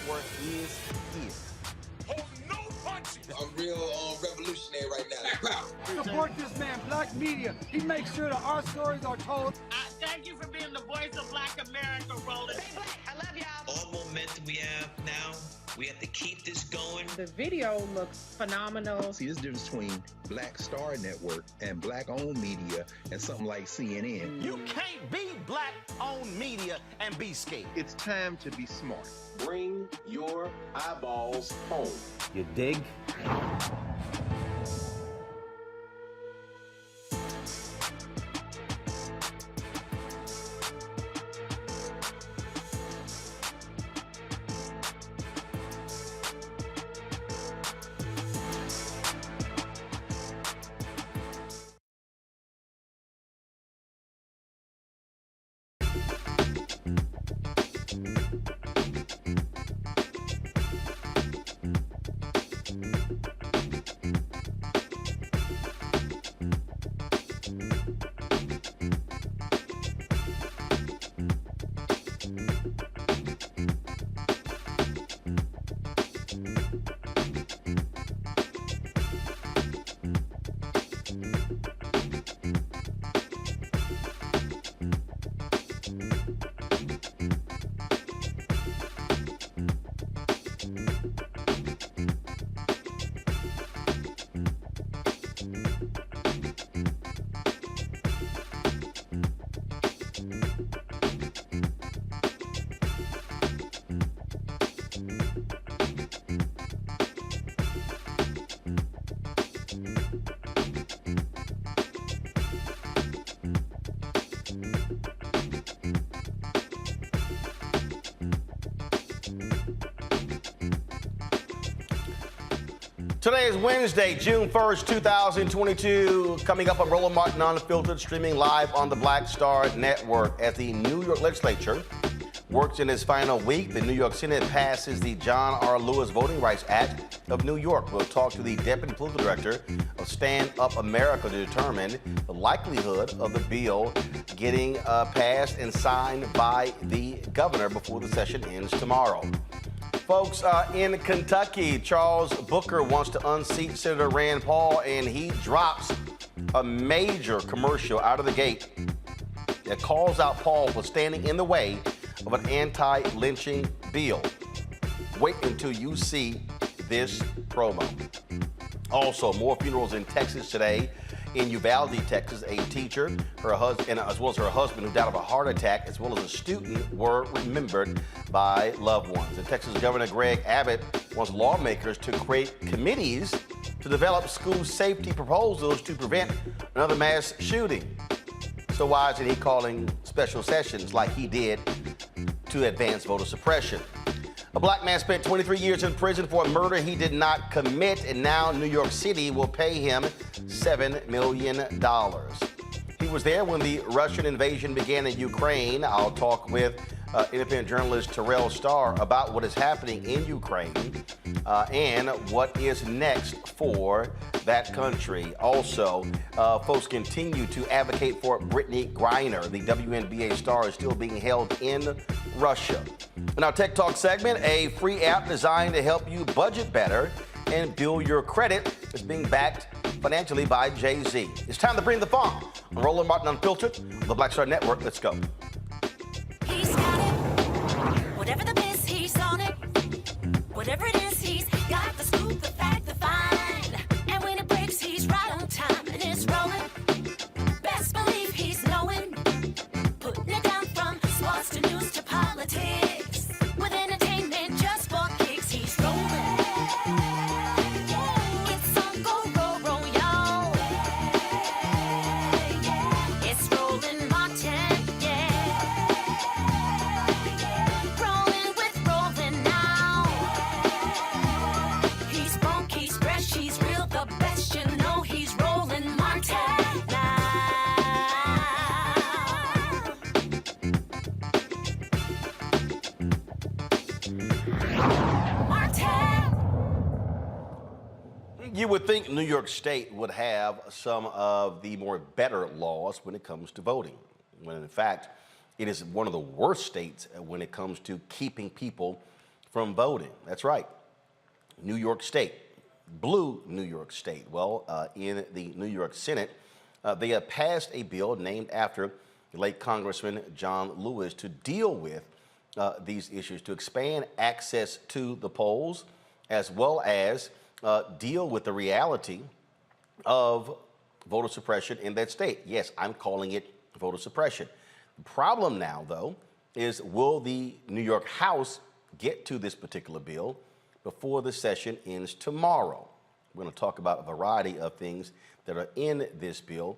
Network is here. Hold no punches. I'm real revolutionary right now. Support this man, Black Media. He makes sure that our stories are told. Thank you for being the voice of Black America, Roland. Stay black. I love y'all. All momentum we have now, we have to keep this going. The video looks phenomenal. See, this difference between Black Star Network and Black-owned media and something like CNN. You can't be Black-owned media and be scared. It's time to be smart. Bring your eyeballs home. You dig? Today is Wednesday, June 1st, 2022. Coming up on Roland Martin Unfiltered, streaming live on the Black Star Network. As the New York legislature works in its final week, the New York Senate passes the John R. Lewis Voting Rights Act of New York. We'll talk to the Deputy Political Director of Stand Up America to determine the likelihood of the bill getting passed and signed by the governor before the session ends tomorrow. Folks, in Kentucky, Charles Booker wants to unseat Senator Rand Paul, and he drops a major commercial out of the gate that calls out Paul for standing in the way of an anti-lynching bill. Wait until you see this promo. Also, more funerals in Texas today. In Uvalde, Texas, a teacher, her husband, as well as her husband, who died of a heart attack, as well as a student, were remembered by loved ones. And Texas Governor Greg Abbott wants lawmakers to create committees to develop school safety proposals to prevent another mass shooting. So why isn't he calling special sessions like he did to advance voter suppression? A black man spent 23 years in prison for a murder he did not commit, and now New York City will pay him $7 million. He was there when the Russian invasion began in Ukraine. I'll talk with independent journalist Terrell Starr about what is happening in Ukraine and what is next for that country. Also, folks continue to advocate for Brittany Griner. The WNBA star is still being held in Russia. In our Tech Talk segment, a free app designed to help you budget better and build your credit is being backed financially by Jay-Z. It's time to bring the fun on Roland Martin Unfiltered on the Black Star Network. Let's go. He's got it. Whatever the biz, he's on it. Whatever it is, he's got the scoop, the fact, the find. And when it breaks, he's right on time and it's rolling. Best believe he's knowing. Putting it down from sports to news to politics. With entertainment just for kicks, he's rolling. It's on go, roll, y'all. It's Roland Martin, yeah. Rolling with Roland now. He's funky, he's fresh, he's real, the best, you know he's Roland Martin now. You would think New York State would have some of the more better laws when it comes to voting, when in fact it is one of the worst states when it comes to keeping people from voting. That's right. New York State, blue New York State. Well, in the New York Senate, they have passed a bill named after the late Congressman John Lewis to deal with these issues, to expand access to the polls, as well as deal with the reality of voter suppression in that state. Yes, I'm calling it voter suppression. The problem now, though, is will the New York House get to this particular bill before the session ends tomorrow? We're going to talk about a variety of things that are in this bill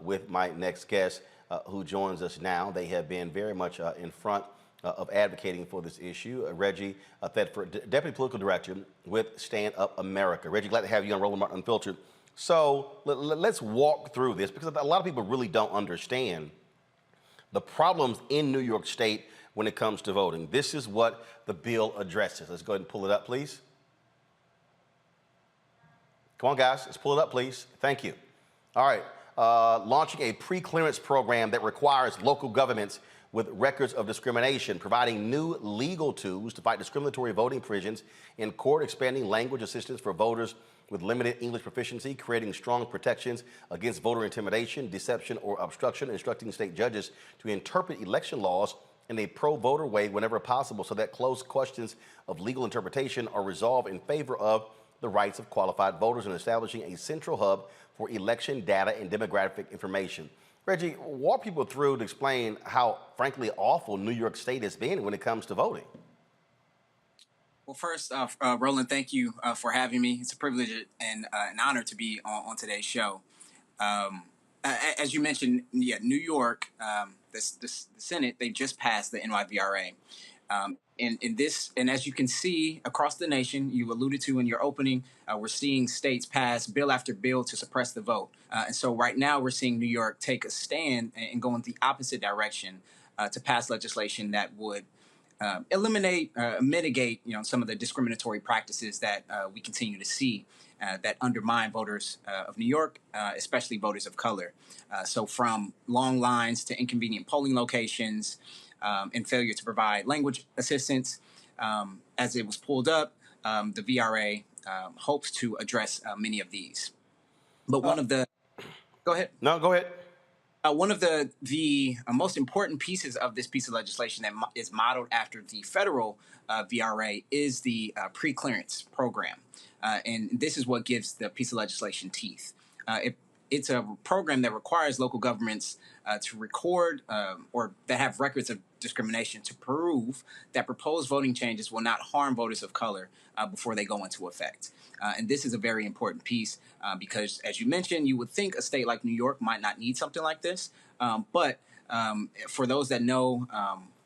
with my next guest who joins us now. They have been very much in front of advocating for this issue. Reggie Thetford, Deputy Political Director with Stand Up America. Reggie, glad to have you on Roland Martin Unfiltered. So let's walk through this, because a lot of people really don't understand the problems in New York State when it comes to voting. This is what the bill addresses. Let's go ahead and pull it up, please. Come on, guys, let's pull it up, please. Thank you. All right, launching a pre-clearance program that requires local governments with records of discrimination, providing new legal tools to fight discriminatory voting provisions in court, expanding language assistance for voters with limited English proficiency, creating strong protections against voter intimidation, deception, or obstruction, instructing state judges to interpret election laws in a pro-voter way whenever possible so that close questions of legal interpretation are resolved in favor of the rights of qualified voters, and establishing a central hub for election data and demographic information. Reggie, walk people through to explain how, frankly, awful New York State has been when it comes to voting. Well, first, Roland, thank you for having me. It's a privilege and an honor to be on today's show. As you mentioned, yeah, New York, the Senate, they just passed the NYVRA. And as you can see across the nation, you alluded to in your opening, we're seeing states pass bill after bill to suppress the vote. And so right now we're seeing New York take a stand and go in the opposite direction to pass legislation that would eliminate, mitigate, some of the discriminatory practices that we continue to see that undermine voters of New York, especially voters of color. So from long lines to inconvenient polling locations, and failure to provide language assistance. As it was pulled up, the VRA hopes to address many of these. But one of the... Go ahead. No, go ahead. One of the most important pieces of this piece of legislation that is modeled after the federal VRA is the pre-clearance program. And this is what gives the piece of legislation teeth. It's a program that requires local governments to record or that have records of discrimination to prove that proposed voting changes will not harm voters of color before they go into effect. And this is a very important piece because, as you mentioned, you would think a state like New York might not need something like this. But for those that know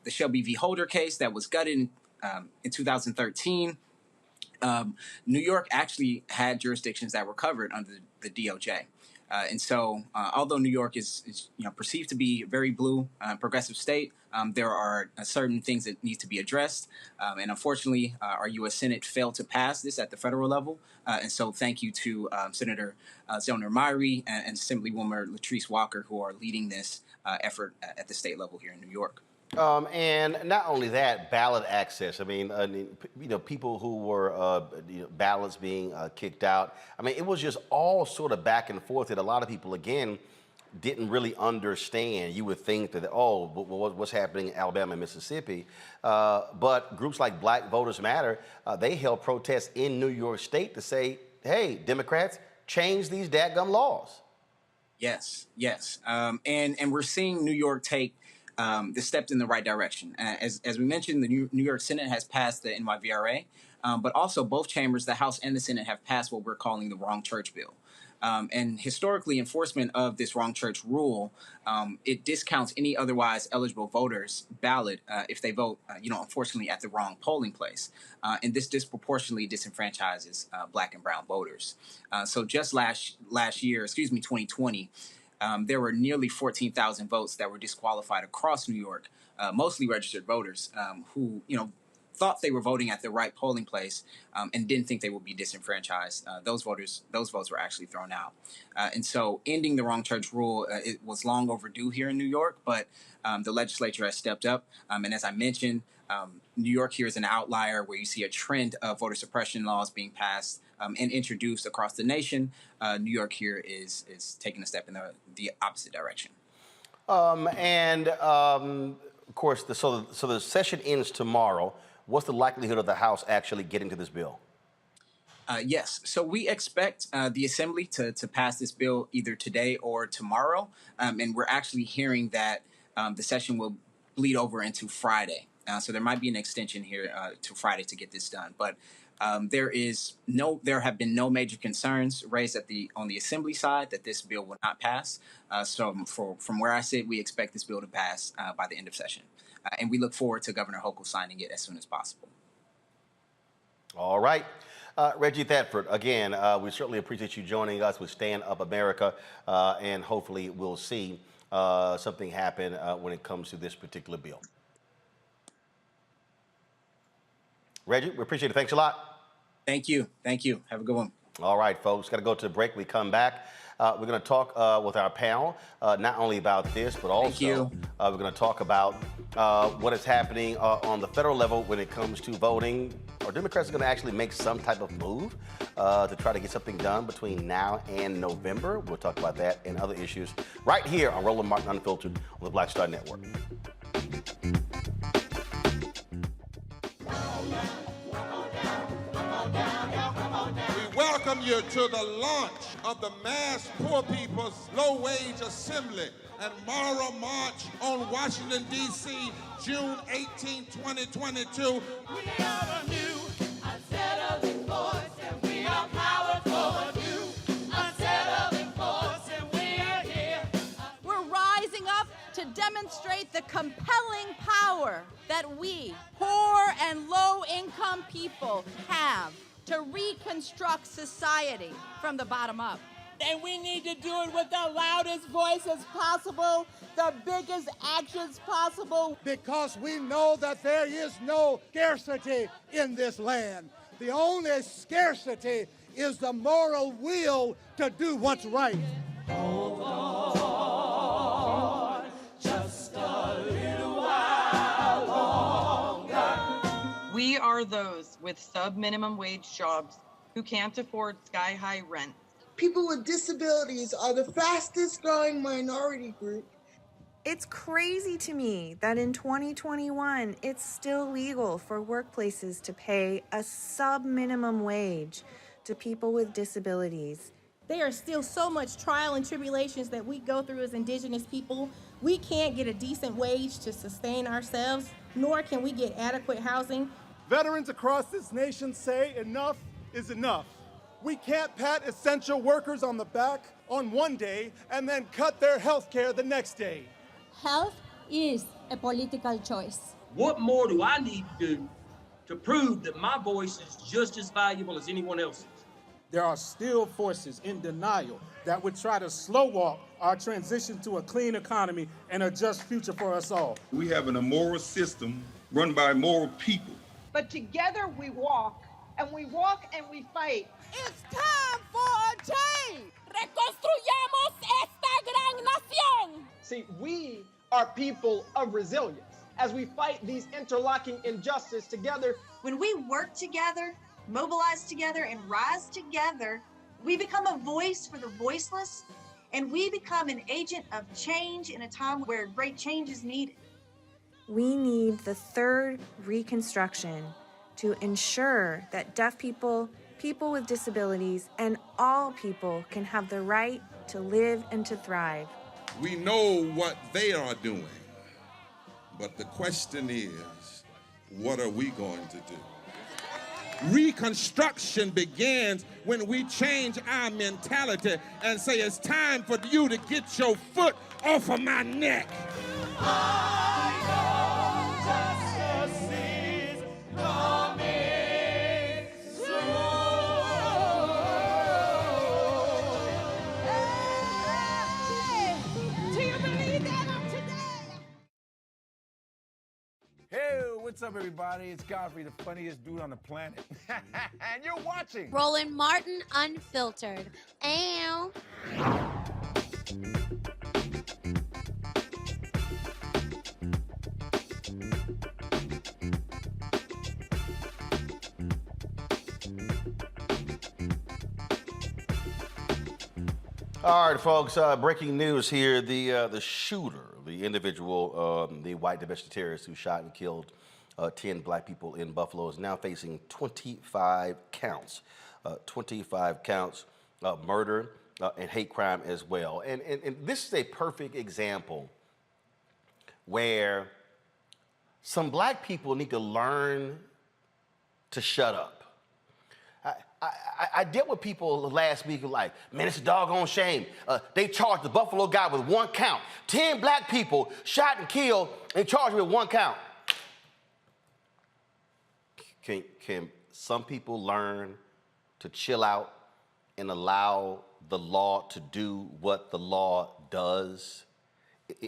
the Shelby v. Holder case that was gutted in 2013, New York actually had jurisdictions that were covered under the DOJ. And so, although New York is perceived to be a very blue, progressive state, there are certain things that need to be addressed. And unfortunately, our U.S. Senate failed to pass this at the federal level. And so, thank you to Senator Zellner Myrie and Assemblywoman Latrice Walker, who are leading this effort at the state level here in New York. And not only that, ballot access. I mean, people who were ballots being kicked out. I mean, it was just all sort of back and forth that a lot of people, again, didn't really understand. You would think that, what's happening in Alabama and Mississippi? But groups like Black Voters Matter, they held protests in New York State to say, hey, Democrats, change these dadgum laws. Yes. And we're seeing New York take the stepped in the right direction. As we mentioned, the New York Senate has passed the NYVRA, but also both chambers, the House and the Senate, have passed what we're calling the Wrong Church Bill. And historically, enforcement of this wrong church rule, it discounts any otherwise eligible voters' ballot if they vote, unfortunately, at the wrong polling place. And this disproportionately disenfranchises Black and brown voters. So just last year, 2020, there were nearly 14,000 votes that were disqualified across New York, mostly registered voters who, thought they were voting at the right polling place and didn't think they would be disenfranchised. Those votes were actually thrown out. And so ending the wrong church rule, it was long overdue here in New York, but the legislature has stepped up. And as I mentioned, New York here is an outlier where you see a trend of voter suppression laws being passed and introduced across the nation. New York here is taking a step in the opposite direction. Of course, so the session ends tomorrow. What's the likelihood of the House actually getting to this bill? Yes, so we expect the Assembly to pass this bill either today or tomorrow, and we're actually hearing that the session will bleed over into Friday. So there might be an extension here to Friday to get this done, but there have been no major concerns raised on the Assembly side that this bill will not pass. So from where I sit, we expect this bill to pass by the end of session, and we look forward to Governor Hochul signing it as soon as possible. All right. Reggie Thetford, again, we certainly appreciate you joining us with Stand Up America, and hopefully we'll see something happen when it comes to this particular bill. Reggie, we appreciate it. Thanks a lot. Thank you. Thank you. Have a good one. All right, folks, got to go to a break. We come back. We're going to talk with our panel, not only about this, but also we're going to talk about what is happening on the federal level when it comes to voting. Are Democrats going to actually make some type of move to try to get something done between now and November? We'll talk about that and other issues right here on Roland Martin Unfiltered on the Black Star Network. Welcome you to the launch of the Mass Poor People's Low-Wage Assembly and Moral March on Washington, D.C., June 18, 2022. We are a new, unsettling force, and we are powerful. New, unsettling force, and we are here. We're rising up to demonstrate the compelling power that we, poor and low-income people, have to reconstruct society from the bottom up. And we need to do it with the loudest voices possible, the biggest actions possible. Because we know that there is no scarcity in this land. The only scarcity is the moral will to do what's right. Hold on, just a little while longer. We are those with sub-minimum wage jobs who can't afford sky-high rent. People with disabilities are the fastest growing minority group. It's crazy to me that in 2021, it's still legal for workplaces to pay a sub-minimum wage to people with disabilities. There are still so much trial and tribulations that we go through as Indigenous people. We can't get a decent wage to sustain ourselves, nor can we get adequate housing. Veterans across this nation say enough is enough. We can't pat essential workers on the back on one day and then cut their health care the next day. Health is a political choice. What more do I need to do to prove that my voice is just as valuable as anyone else's? There are still forces in denial that would try to slow walk our transition to a clean economy and a just future for us all. We have an immoral system run by immoral people. But together we walk, and we walk and we fight. It's time for a change! Reconstruyamos esta gran nación! See, we are people of resilience. As we fight these interlocking injustices together, when we work together, mobilize together, and rise together, we become a voice for the voiceless, and we become an agent of change in a time where great change is needed. We need the third reconstruction to ensure that deaf people, people with disabilities, and all people can have the right to live and to thrive. We know what they are doing, but the question is, what are we going to do? Reconstruction begins when we change our mentality and say it's time for you to get your foot off of my neck. Justice is coming soon. Hey! Do you believe that of today? Hey, what's up, everybody? It's Godfrey, the funniest dude on the planet. And you're watching Roland Martin Unfiltered. Ow. All right, folks. Breaking news here: the shooter, the individual, the white domestic terrorist who shot and killed 10 black people in Buffalo, is now facing 25 counts. 25 counts of murder and hate crime as well. And this is a perfect example where some black people need to learn to shut up. I dealt with people last week who like, man, it's a doggone shame. They charged the Buffalo guy with 1 count. 10 black people shot and killed and charged with 1 count. Can some people learn to chill out and allow the law to do what the law does?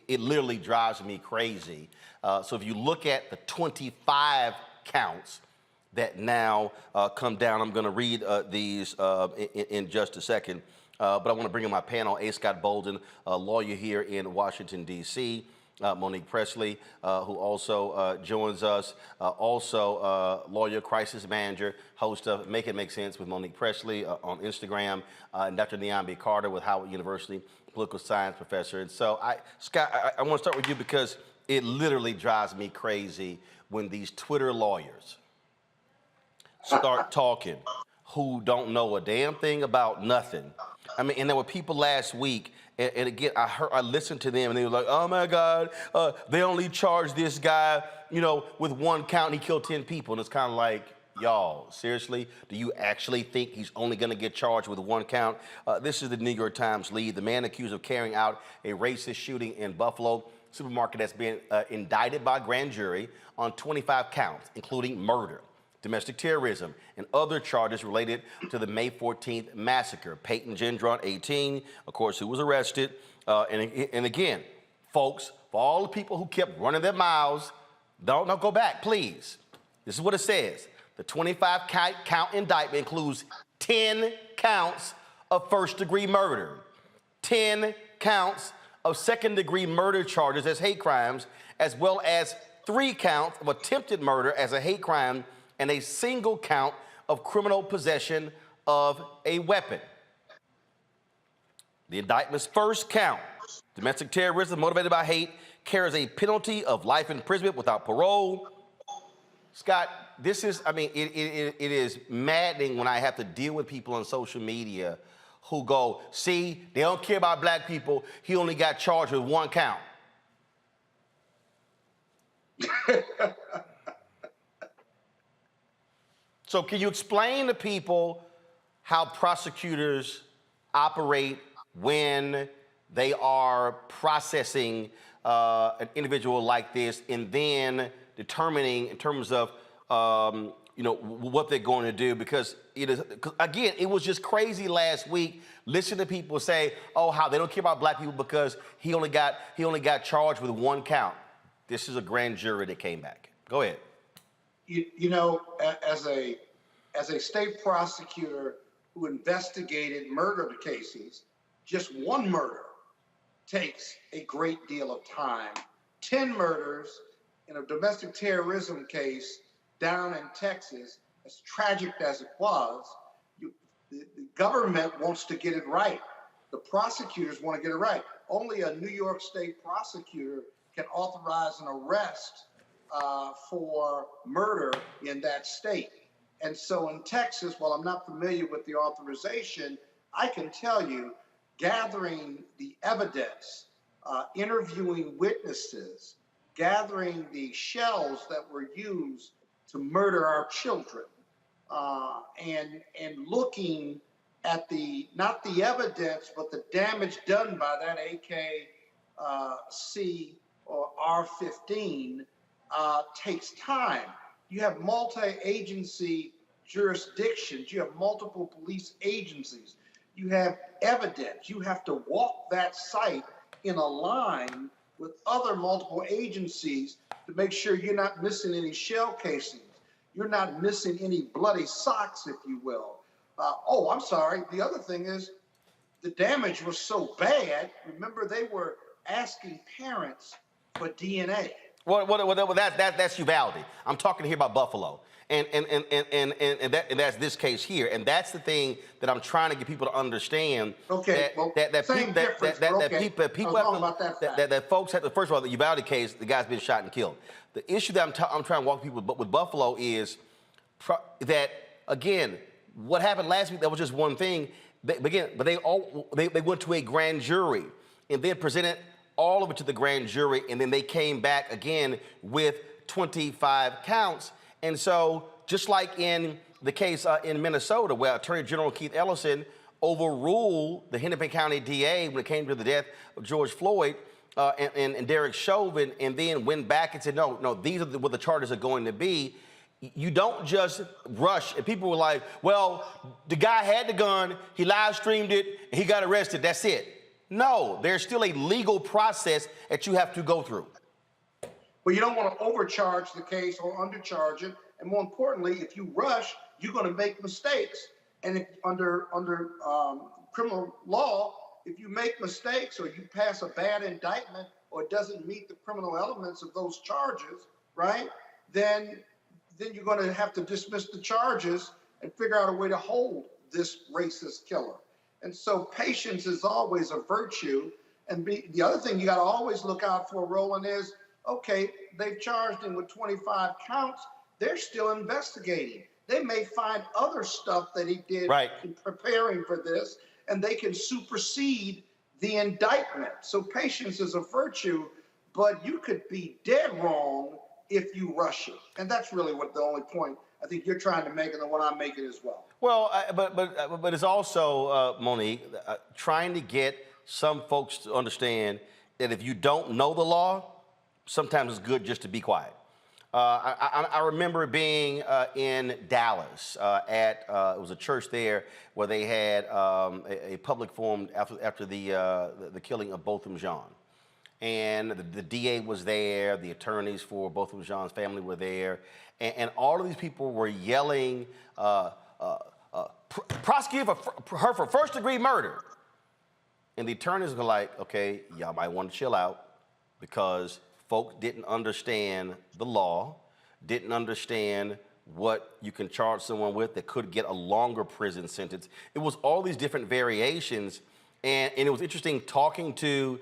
It literally drives me crazy. So if you look at the 25 counts that now come down, I'm going to read these in just a second. But I want to bring in my panel, A. Scott Bolden, a lawyer here in Washington, D.C., Monique Presley, who also joins us, also lawyer, crisis manager, host of Make It Make Sense with Monique Presley on Instagram, and Dr. Niambi Carter with Howard University, political science professor. And so, Scott, I want to start with you because it literally drives me crazy when these Twitter lawyers start talking who don't know a damn thing about nothing. I mean, and there were people last week, and again, I listened to them, and they were like, oh my God, they only charged this guy, with 1 count, and he killed 10 people. And it's kind of like, y'all, seriously? Do you actually think he's only gonna get charged with 1 count? This is the New York Times lead. The man accused of carrying out a racist shooting in Buffalo supermarket has been indicted by a grand jury on 25 counts, including murder, domestic terrorism, and other charges related to the May 14th massacre. Peyton Gendron, 18, of course, who was arrested. And again, folks, for all the people who kept running their mouths, don't go back, please. This is what it says. The 25 count indictment includes 10 counts of first-degree murder, 10 counts of second-degree murder charges as hate crimes, as well as 3 counts of attempted murder as a hate crime, and a single count of criminal possession of a weapon. The indictment's first count, domestic terrorism motivated by hate, carries a penalty of life imprisonment without parole. Scott, this is, it is maddening when I have to deal with people on social media who go, see, they don't care about black people, he only got charged with 1 count. So can you explain to people how prosecutors operate when they are processing an individual like this and then determining in terms of what they're going to do? Because again, it was just crazy last week. Listen to people say, oh, how they don't care about black people because he only got charged with 1 count. This is a grand jury that came back. Go ahead. As a state prosecutor who investigated murder cases, just 1 murder takes a great deal of time. 10 murders in a domestic terrorism case down in Texas, as tragic as it was, the government wants to get it right. The prosecutors want to get it right. Only a New York State prosecutor can authorize an arrest for murder in that state. And so in Texas, while I'm not familiar with the authorization, I can tell you, gathering the evidence, interviewing witnesses, gathering the shells that were used to murder our children, and looking at not the evidence, but the damage done by that AKC or R-15 takes time. You have multi-agency jurisdictions. You have multiple police agencies. You have evidence. You have to walk that site in a line with other multiple agencies to make sure you're not missing any shell casings. You're not missing any bloody socks, if you will. I'm sorry. The other thing is the damage was so bad. Remember, they were asking parents for DNA. Well, that's Uvalde. I'm talking here about Buffalo. And that's this case here, and that's the thing that I'm trying to get people to understand. Okay, That folks have to, first of all, the Uvalde case, the guy's been shot and killed. The issue that I'm trying to walk people with Buffalo is that, again, what happened last week, that was just one thing. But they went to a grand jury and then presented all of it to the grand jury, and then they came back again with 25 counts. And so, just like in the case in Minnesota, where Attorney General Keith Ellison overruled the Hennepin County DA when it came to the death of George Floyd and Derek Chauvin, and then went back and said, no, these are what the charges are going to be. You don't just rush. And people were like, well, the guy had the gun, he live streamed it, and he got arrested, that's it. No, there's still a legal process that you have to go through. Well, you don't want to overcharge the case or undercharge it. And more importantly, if you rush, you're going to make mistakes. And if under criminal law, if you make mistakes or you pass a bad indictment or it doesn't meet the criminal elements of those charges, right, then you're going to have to dismiss the charges and figure out a way to hold this racist killer. And so patience is always a virtue. And the other thing you got to always look out for, Roland, is, okay, they've charged him with 25 counts. They're still investigating. They may find other stuff that he did in preparing for this, and they can supersede the indictment. So patience is a virtue, but you could be dead wrong if you rush it. And that's really what the only point I think you're trying to make and the one I'm making as well. Well, but it's also, Monique, trying to get some folks to understand that if you don't know the law, sometimes it's good just to be quiet. I remember being in Dallas at it was a church there where they had a public forum after the killing of Botham Jean. And the DA was there, the attorneys for Botham Jean's family were there, and all of these people were yelling, prosecute her for first-degree murder. And the attorneys were like, okay, y'all might want to chill out, because folks didn't understand the law, didn't understand what you can charge someone with that could get a longer prison sentence. It was all these different variations, and it was interesting talking to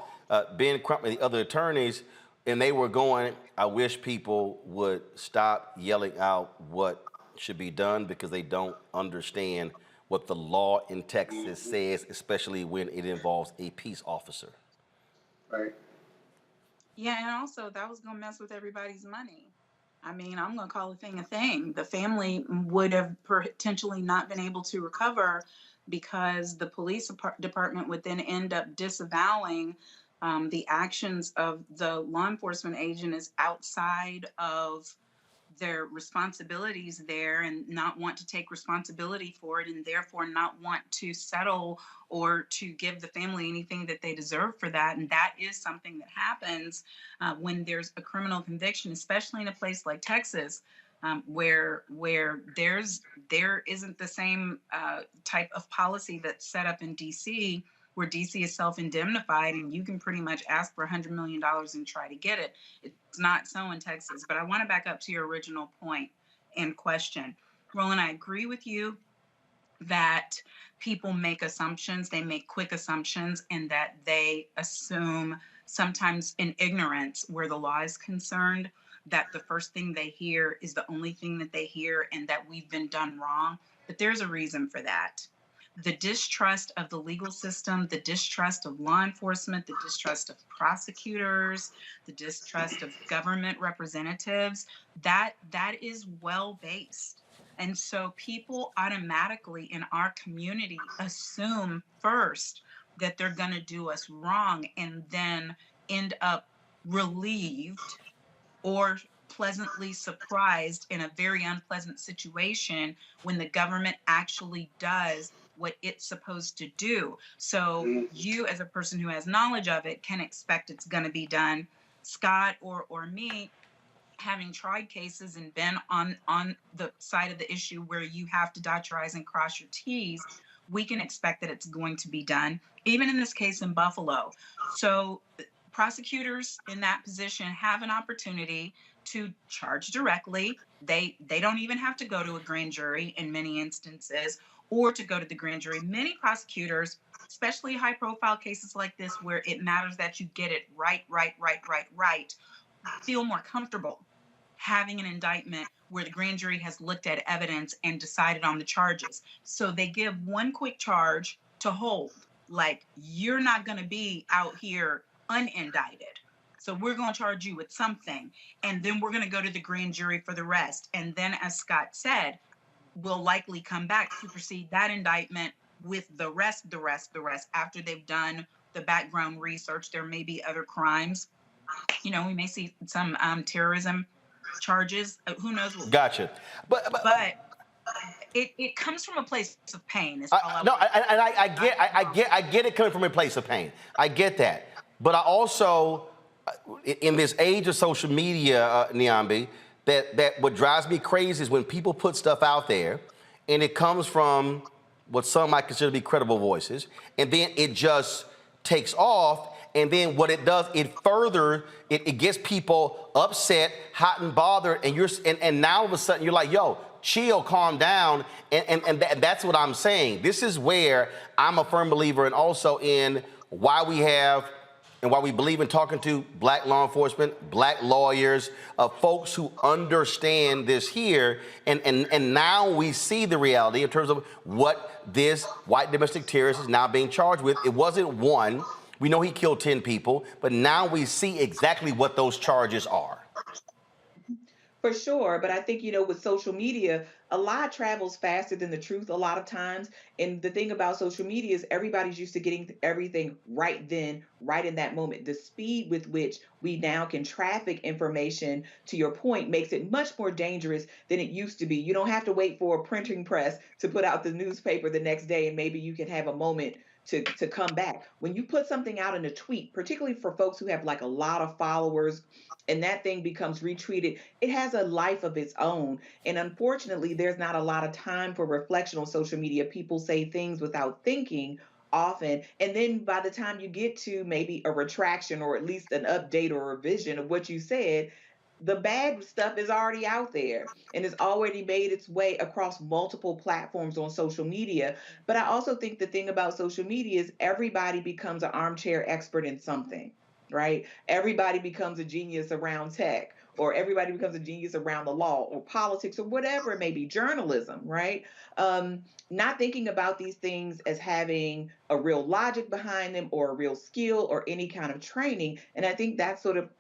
Ben Crump and the other attorneys, and they were going, I wish people would stop yelling out what should be done because they don't understand what the law in Texas says, especially when it involves a peace officer. Right. Yeah, and also that was gonna mess with everybody's money. I mean, I'm gonna call a thing a thing. The family would have potentially not been able to recover because the police department would then end up disavowing the actions of the law enforcement agent as outside of their responsibilities there, and not want to take responsibility for it, and therefore not want to settle or to give the family anything that they deserve for that. And that is something that happens when there's a criminal conviction, especially in a place like Texas, where there isn't the same type of policy that's set up in DC, where DC is self-indemnified and you can pretty much ask for $100 million and try to get it. It's not so in Texas. But I want to back up to your original point and question. Roland, I agree with you that people make assumptions, they make quick assumptions, and that they assume, sometimes in ignorance where the law is concerned, that the first thing they hear is the only thing that they hear and that we've been done wrong. But there's a reason for that. The distrust of the legal system, the distrust of law enforcement, the distrust of prosecutors, the distrust of government representatives, that is well-based. And so people automatically in our community assume first that they're going to do us wrong and then end up relieved or pleasantly surprised in a very unpleasant situation when the government actually does what it's supposed to do. So you, as a person who has knowledge of it, can expect it's going to be done. Scott or me, having tried cases and been on the side of the issue where you have to dot your I's and cross your T's, we can expect that it's going to be done, even in this case in Buffalo. So prosecutors in that position have an opportunity to charge directly. They don't even have to go to a grand jury in many instances, or to go to the grand jury. Many prosecutors, especially high profile cases like this where it matters that you get it right, feel more comfortable having an indictment where the grand jury has looked at evidence and decided on the charges. So they give one quick charge to hold, like, you're not going to be out here unindicted. So we're going to charge you with something, and then we're going to go to the grand jury for the rest. And then, as Scott said, we'll likely come back, supersede that indictment with the rest, after they've done the background research. There may be other crimes. You know, we may see some terrorism charges. Who knows? Gotcha. But it comes from a place of pain. I get it coming from a place of pain. I get that. But I also, in this age of social media, Niambi, that what drives me crazy is when people put stuff out there and it comes from what some might consider to be credible voices, and then it just takes off, and then what it does, it gets people upset, hot and bothered, and now all of a sudden you're like, yo, chill, calm down, and that's what I'm saying. This is where I'm a firm believer, and also in why we have and why we believe in talking to black law enforcement, black lawyers, folks who understand this here, and now we see the reality in terms of what this white domestic terrorist is now being charged with. It wasn't one. We know he killed 10 people, but now we see exactly what those charges are. For sure, but I think, you know, with social media, a lie travels faster than the truth a lot of times. And the thing about social media is everybody's used to getting everything right then, right in that moment. The speed with which we now can traffic information, to your point, makes it much more dangerous than it used to be. You don't have to wait for a printing press to put out the newspaper the next day, and maybe you can have a moment to come back. When you put something out in a tweet, particularly for folks who have like a lot of followers, and that thing becomes retweeted, it has a life of its own. And unfortunately, there's not a lot of time for reflection on social media. People say things without thinking often. And then by the time you get to maybe a retraction or at least an update or a revision of what you said, the bad stuff is already out there and it's already made its way across multiple platforms on social media. But I also think the thing about social media is everybody becomes an armchair expert in something, right? Everybody becomes a genius around tech, or everybody becomes a genius around the law or politics or whatever it may be, journalism, right? Not thinking about these things as having a real logic behind them or a real skill or any kind of training. And I think that's sort of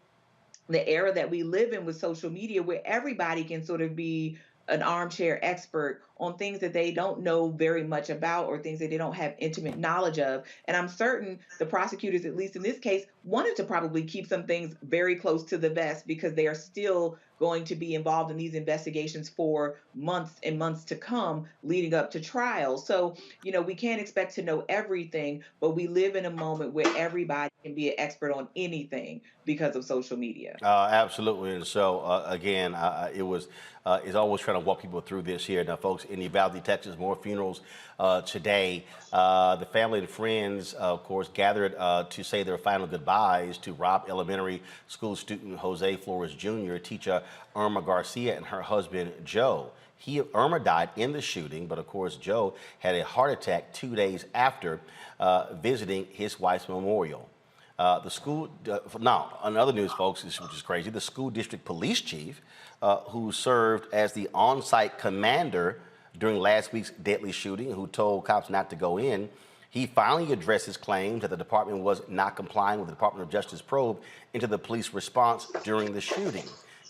the era that we live in with social media, where everybody can sort of be an armchair expert on things that they don't know very much about or things that they don't have intimate knowledge of. And I'm certain the prosecutors, at least in this case, wanted to probably keep some things very close to the vest because they are still going to be involved in these investigations for months and months to come leading up to trial. So, you know, we can't expect to know everything, but we live in a moment where everybody can be an expert on anything because of social media. Absolutely. And so, again, it's always trying to walk people through this here. Now, folks, in Uvalde, Texas, more funerals today. The family and friends, of course, gathered to say their final goodbyes to Robb Elementary School student Jose Flores Jr., teacher Irma Garcia, and her husband, Joe. Irma died in the shooting, but of course, Joe had a heart attack 2 days after visiting his wife's memorial. The school, now, on other news, folks, which is crazy, the school district police chief, who served as the on-site commander during last week's deadly shooting, who told cops not to go in, he finally addressed his claims that the department was not complying with the Department of Justice probe into the police response during the shooting.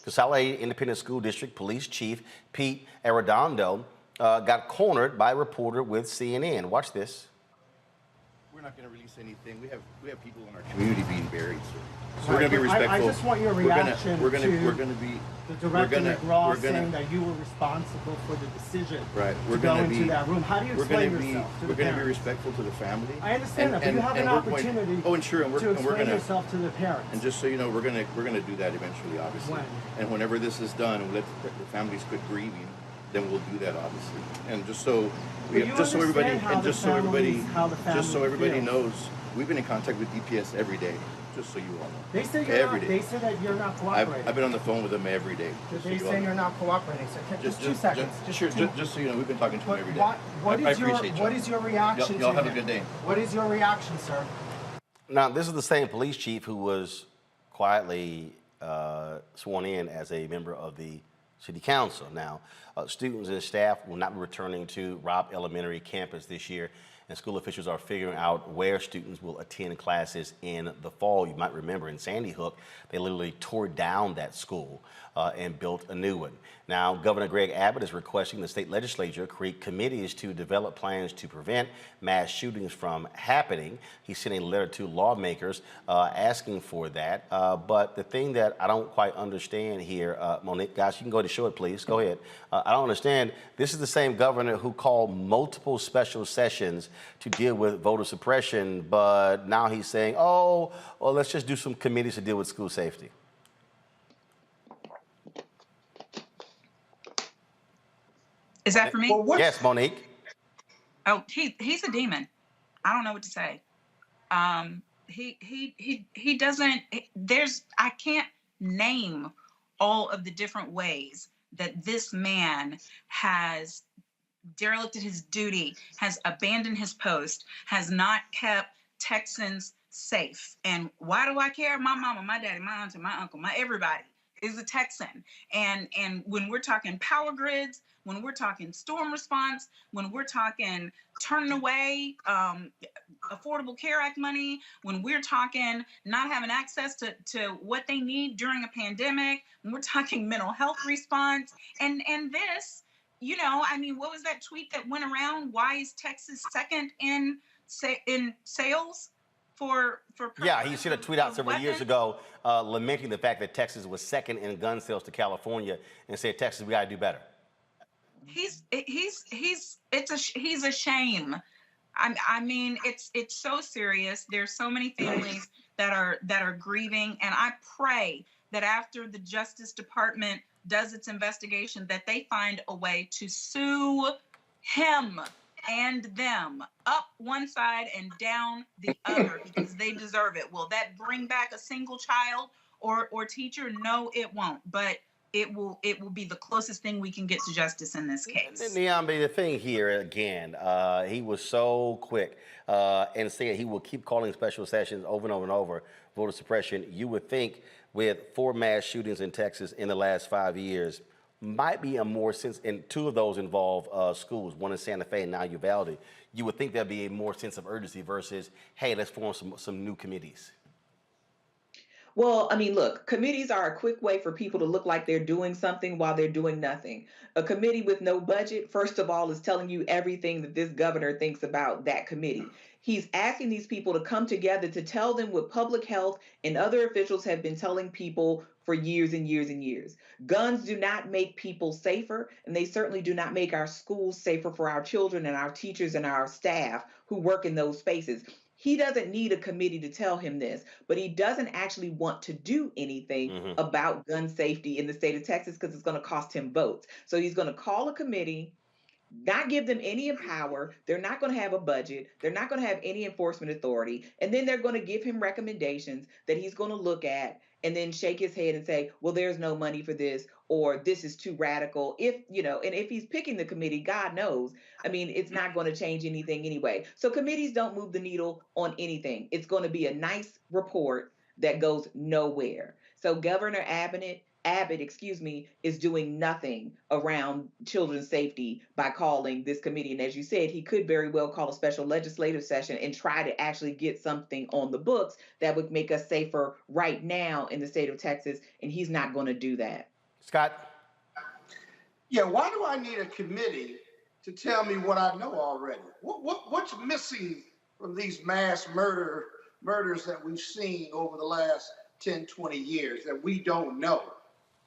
Consolidated Independent School District Police Chief Pete Arredondo got cornered by a reporter with CNN. Watch this. We're not going to release anything. We have people in our community being buried, sir. So we're going to be respectful. I just want your reaction we're going to be the director McGraw saying that you were responsible for the decision to go into that room. How do you explain yourself to the We're going to be respectful to the family. I understand that, but you have an opportunity to explain yourself to the parents. And just so you know, we're going to do that eventually, obviously. And whenever this is done, and let the families quit grieving, then we'll do that, obviously. And just so But you just so everybody, understand how and the just so everybody, how the just so family everybody feels. knows, we've been in contact with DPS every day. Just so you all know. They say every day. They say that you're not cooperating. I've been on the phone with them every day. They say you're not cooperating. So just 2 seconds. Just so you know, we've been talking to them every day. What is your reaction? Y'all have a good day. What is your reaction, sir? Now, this is the same police chief who was quietly sworn in as a member of the city council. Now, students and staff will not be returning to Robb Elementary campus this year, and school officials are figuring out where students will attend classes in the fall. You might remember in Sandy Hook, they literally tore down that school and built a new one. Now, Governor Greg Abbott is requesting the state legislature create committees to develop plans to prevent mass shootings from happening. He sent a letter to lawmakers asking for that. But the thing that I don't quite understand here, Monique, guys, you can go ahead and show it, please. Go ahead. I don't understand. This is the same governor who called multiple special sessions to deal with voter suppression, but now he's saying, oh, well, let's just do some committees to deal with school safety. Is that for me? Well, yes, Monique. Oh, he's a demon. I don't know what to say. He doesn't. I can't name all of the different ways that this man has derelicted his duty, has abandoned his post, has not kept Texans safe. And why do I care? My mama, my daddy, my auntie, my uncle, my everybody is a Texan. And when we're talking power grids, when we're talking storm response, when we're talking turning away Affordable Care Act money, when we're talking not having access to what they need during a pandemic, when we're talking mental health response, and this, you know, I mean, what was that tweet that went around? Why is Texas second in sales for yeah, he sent a tweet out several years ago lamenting the fact that Texas was second in gun sales to California and said, Texas, we got to do better. He's a shame. I mean, it's so serious. There's so many families that are grieving, and I pray that after the Justice Department does its investigation, that they find a way to sue him and them up one side and down the other, because they deserve it. Will that bring back a single child or teacher? No, it won't. But it will be the closest thing we can get to justice in this case. Niambi, the thing here again, he was so quick and saying he will keep calling special sessions over and over and over, voter suppression. You would think with 4 mass shootings in Texas in the last 5 years, might be a more sense, and 2 of those involve schools, one in Santa Fe and now Uvalde. You would think there'd be a more sense of urgency versus, hey, let's form some new committees. Well, I mean, look, committees are a quick way for people to look like they're doing something while they're doing nothing. A committee with no budget, first of all, is telling you everything that this governor thinks about that committee. He's asking these people to come together to tell them what public health and other officials have been telling people for years and years and years. Guns do not make people safer, and they certainly do not make our schools safer for our children and our teachers and our staff who work in those spaces. He doesn't need a committee to tell him this, but he doesn't actually want to do anything about gun safety in the state of Texas because it's going to cost him votes. So he's going to call a committee, not give them any power. They're not going to have a budget. They're not going to have any enforcement authority. And then they're going to give him recommendations that he's going to look at and then shake his head and say, well, there's no money for this, or this is too radical. If, you know, and if he's picking the committee, God knows, I mean, it's not going to change anything anyway. So committees don't move the needle on anything. It's going to be a nice report that goes nowhere. So Governor Abbott, is doing nothing around children's safety by calling this committee. And as you said, he could very well call a special legislative session and try to actually get something on the books that would make us safer right now in the state of Texas. And he's not going to do that. Scott? Yeah, why do I need a committee to tell me what I know already? What's missing from these mass murders that we've seen over the last 10, 20 years that we don't know?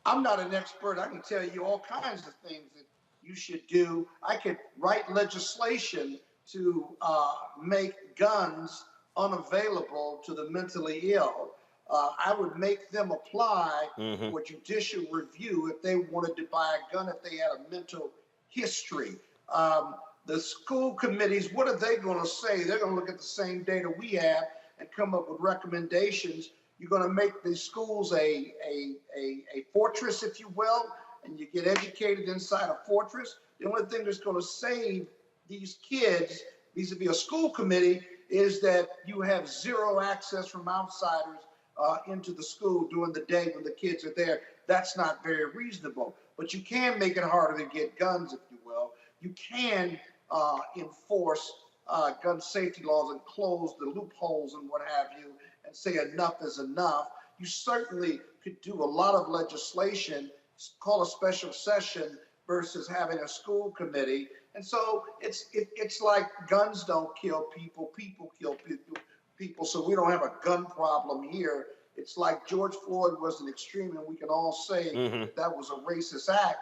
I'm not an expert. I can tell you all kinds of things that you should do. I could write legislation to make guns unavailable to the mentally ill. I would make them apply for judicial review if they wanted to buy a gun, if they had a mental history. The school committees, what are they going to say? They're going to look at the same data we have and come up with recommendations. You're going to make the schools a fortress, if you will, and you get educated inside a fortress. The only thing that's going to save these kids vis-a-vis a school committee is that you have zero access from outsiders into the school during the day when the kids are there. That's not very reasonable. But you can make it harder to get guns, if you will. You can enforce gun safety laws and close the loopholes and what have you and say enough is enough. You certainly could do a lot of legislation, call a special session versus having a school committee. And so it's like guns don't kill people, people kill people. So we don't have a gun problem here. It's like George Floyd was an extreme, and we can all say that was a racist act,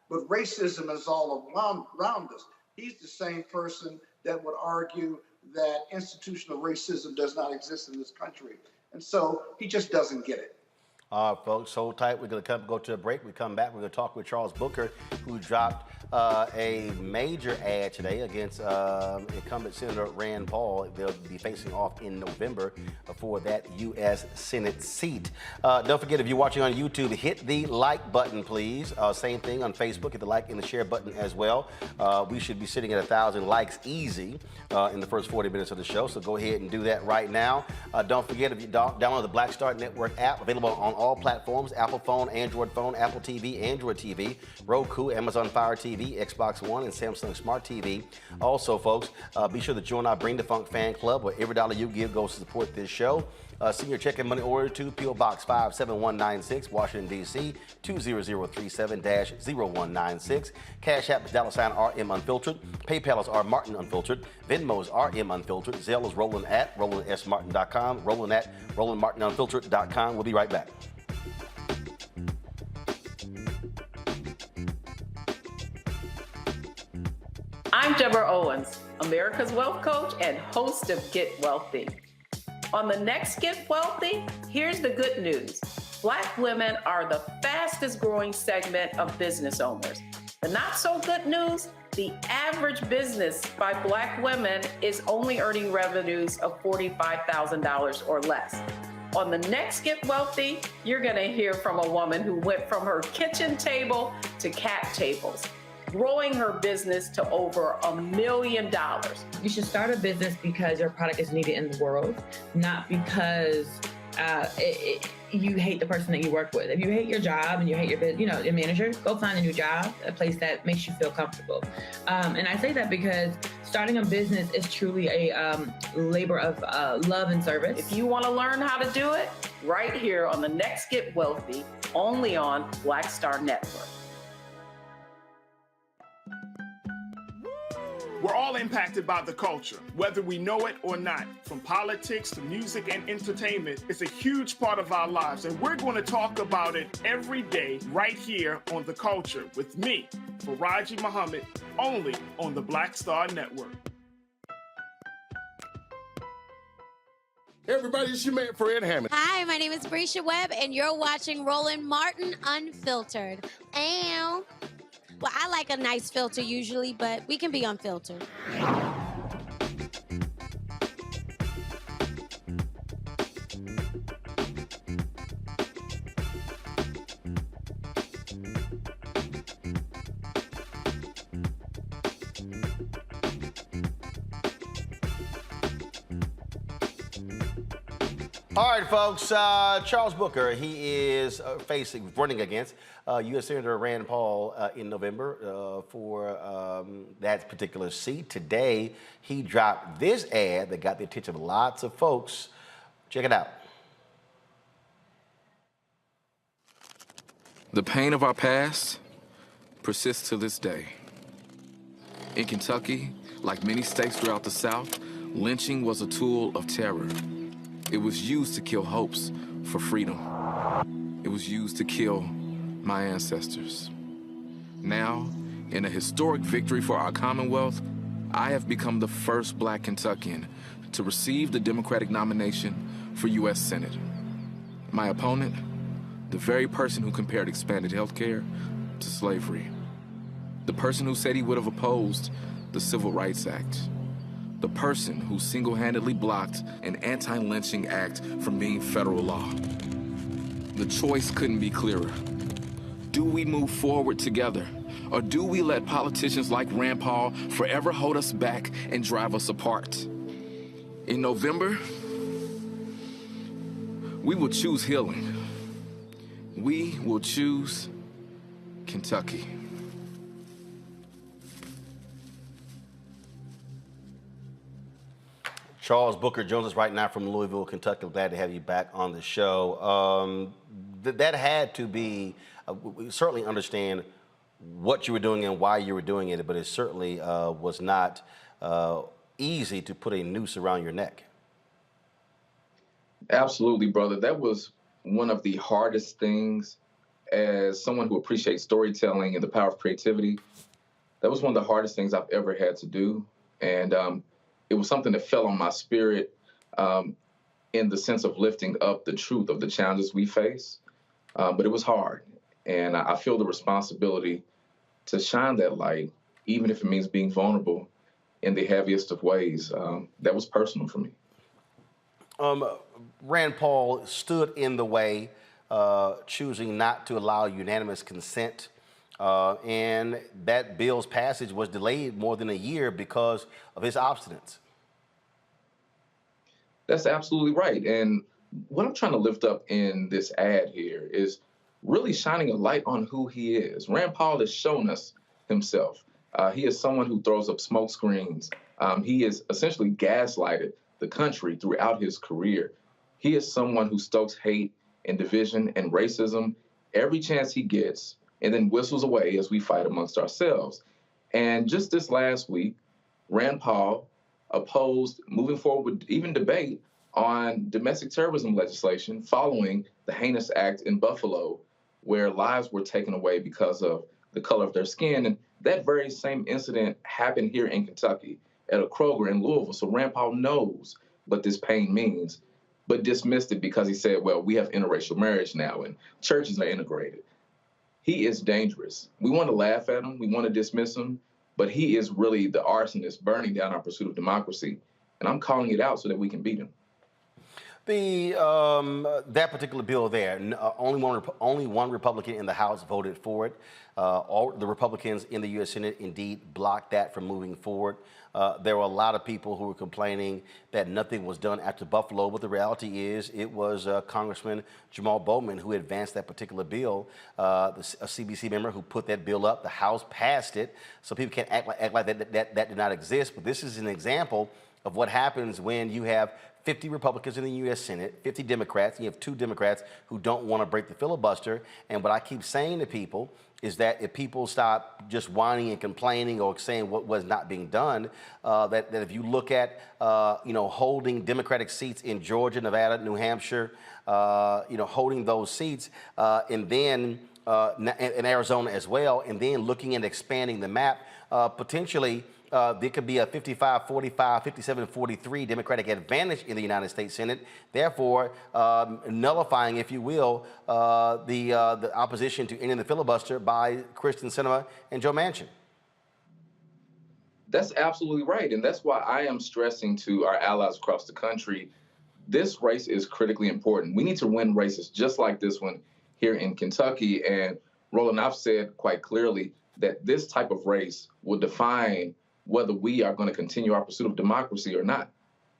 but racism is all around us. He's the same person that would argue that institutional racism does not exist in this country. And so he just doesn't get it. Folks, hold tight. We're going to go to a break. We come back. We're going to talk with Charles Booker, who dropped a major ad today against incumbent Senator Rand Paul. They'll be facing off in November for that U.S. Senate seat. Don't forget, if you're watching on YouTube, hit the like button, please. Same thing on Facebook. Hit the like and the share button as well. We should be sitting at 1,000 likes easy in the first 40 minutes of the show, so go ahead and do that right now. Don't forget, if you download the Black Star Network app, available on all platforms: Apple phone, Android phone, Apple TV, Android TV, Roku, Amazon Fire TV, Xbox One, and Samsung Smart TV. Also, folks, be sure to join our Bring the Funk fan club, where every dollar you give goes to support this show. Send your check and money order to P.O. Box 57196, Washington, D.C. 20037-0196. Cash App is $RM Unfiltered. PayPal is R Martin Unfiltered. Venmo is RM Unfiltered. Zelle is Roland@RolandSMartin.com. Roland@RolandMartinUnfiltered.com. We'll be right back. I'm Deborah Owens, America's Wealth Coach and host of Get Wealthy. On the next Get Wealthy, here's the good news. Black women are the fastest growing segment of business owners. The not so good news, the average business by Black women is only earning revenues of $45,000 or less. On the next Get Wealthy, you're gonna hear from a woman who went from her kitchen table to cap tables, growing her business to over $1 million. You should start a business because your product is needed in the world, not because you hate the person that you work with. If you hate your job and you hate your your manager, go find a new job, a place that makes you feel comfortable. And I say that because starting a business is truly a labor of love and service. If you want to learn how to do it, right here on the next Get Wealthy, only on Black Star Network. We're all impacted by the culture, whether we know it or not. From politics to music and entertainment, it's a huge part of our lives, and we're going to talk about it every day right here on The Culture with me, Faraji Muhammad, only on the Black Star Network. Hey everybody, it's your man Fred Hammond. Hi, my name is Brescia Webb, and you're watching Roland Martin Unfiltered. Ow. Well, I like a nice filter usually, but we can be unfiltered. All right, folks. Charles Booker, he is running against U.S. Senator Rand Paul in November for that particular seat. Today, he dropped this ad that got the attention of lots of folks. Check it out. The pain of our past persists to this day. In Kentucky, like many states throughout the South, lynching was a tool of terror. It was used to kill hopes for freedom. It was used to kill my ancestors. Now, in a historic victory for our Commonwealth, I have become the first Black Kentuckian to receive the Democratic nomination for U.S. Senate. My opponent, the very person who compared expanded health care to slavery. The person who said he would have opposed the Civil Rights Act. The person who single-handedly blocked an anti-lynching act from being federal law. The choice couldn't be clearer. Do we move forward together? Or do we let politicians like Rand Paul forever hold us back and drive us apart? In November, we will choose healing. We will choose Kentucky. Charles Booker joins us right now from Louisville, Kentucky. Glad to have you back on the show. That had to be, we certainly understand what you were doing and why you were doing it, but it certainly was not easy to put a noose around your neck. Absolutely, brother. That was one of the hardest things as someone who appreciates storytelling and the power of creativity. That was one of the hardest things I've ever had to do. And it was something that fell on my spirit in the sense of lifting up the truth of the challenges we face. But it was hard. And I feel the responsibility to shine that light, even if it means being vulnerable in the heaviest of ways. That was personal for me. Rand Paul stood in the way, choosing not to allow unanimous consent. And that bill's passage was delayed more than a year because of his obstinance. That's absolutely right. And what I'm trying to lift up in this ad here is really shining a light on who he is. Rand Paul has shown us himself. He is someone who throws up smoke screens. He has essentially gaslighted the country throughout his career. He is someone who stokes hate and division and racism every chance he gets, and then whistles away as we fight amongst ourselves. And just this last week, Rand Paul opposed moving forward with even debate on domestic terrorism legislation following the heinous act in Buffalo, where lives were taken away because of the color of their skin. And that very same incident happened here in Kentucky at a Kroger in Louisville. So Rand Paul knows what this pain means, but dismissed it because he said, well, we have interracial marriage now and churches are integrated. He is dangerous. We want to laugh at him. We want to dismiss him, but he is really the arsonist burning down our pursuit of democracy. And I'm calling it out so that we can beat him. That particular bill there, only one Republican in the House voted for it. All the Republicans in the U.S. Senate indeed blocked that from moving forward. There were a lot of people who were complaining that nothing was done after Buffalo, but the reality is it was Congressman Jamal Bowman who advanced that particular bill, a CBC member who put that bill up. The House passed it, so people can't act like that did not exist. But this is an example of what happens when you have 50 Republicans in the U.S. Senate, 50 Democrats, and you have 2 Democrats who don't want to break the filibuster. And what I keep saying to people is that if people stop just whining and complaining or saying what was not being done, that if you look at, holding Democratic seats in Georgia, Nevada, New Hampshire, holding those seats, and then in Arizona as well, and then looking at expanding the map, potentially, there could be a 55-45, 57-43 Democratic advantage in the United States Senate, therefore nullifying, if you will, the opposition to ending the filibuster by Kristen Sinema and Joe Manchin. That's absolutely right. And that's why I am stressing to our allies across the country, this race is critically important. We need to win races just like this one here in Kentucky. And Roland, I've said quite clearly that this type of race will define whether we are going to continue our pursuit of democracy or not.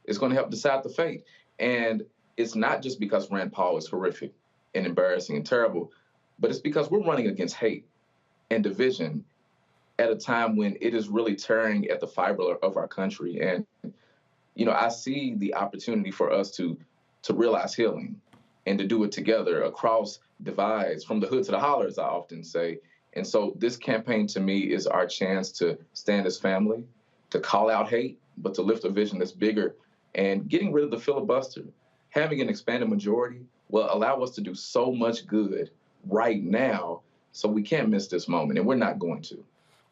It's going to help decide the fate. And it's not just because Rand Paul is horrific and embarrassing and terrible, but it's because we're running against hate and division at a time when it is really tearing at the fiber of our country. And, I see the opportunity for us to realize healing and to do it together across divides, from the hood to the holler, as I often say. And so this campaign to me is our chance to stand as family, to call out hate, but to lift a vision that's bigger. And getting rid of the filibuster, having an expanded majority will allow us to do so much good right now, so we can't miss this moment, and we're not going to.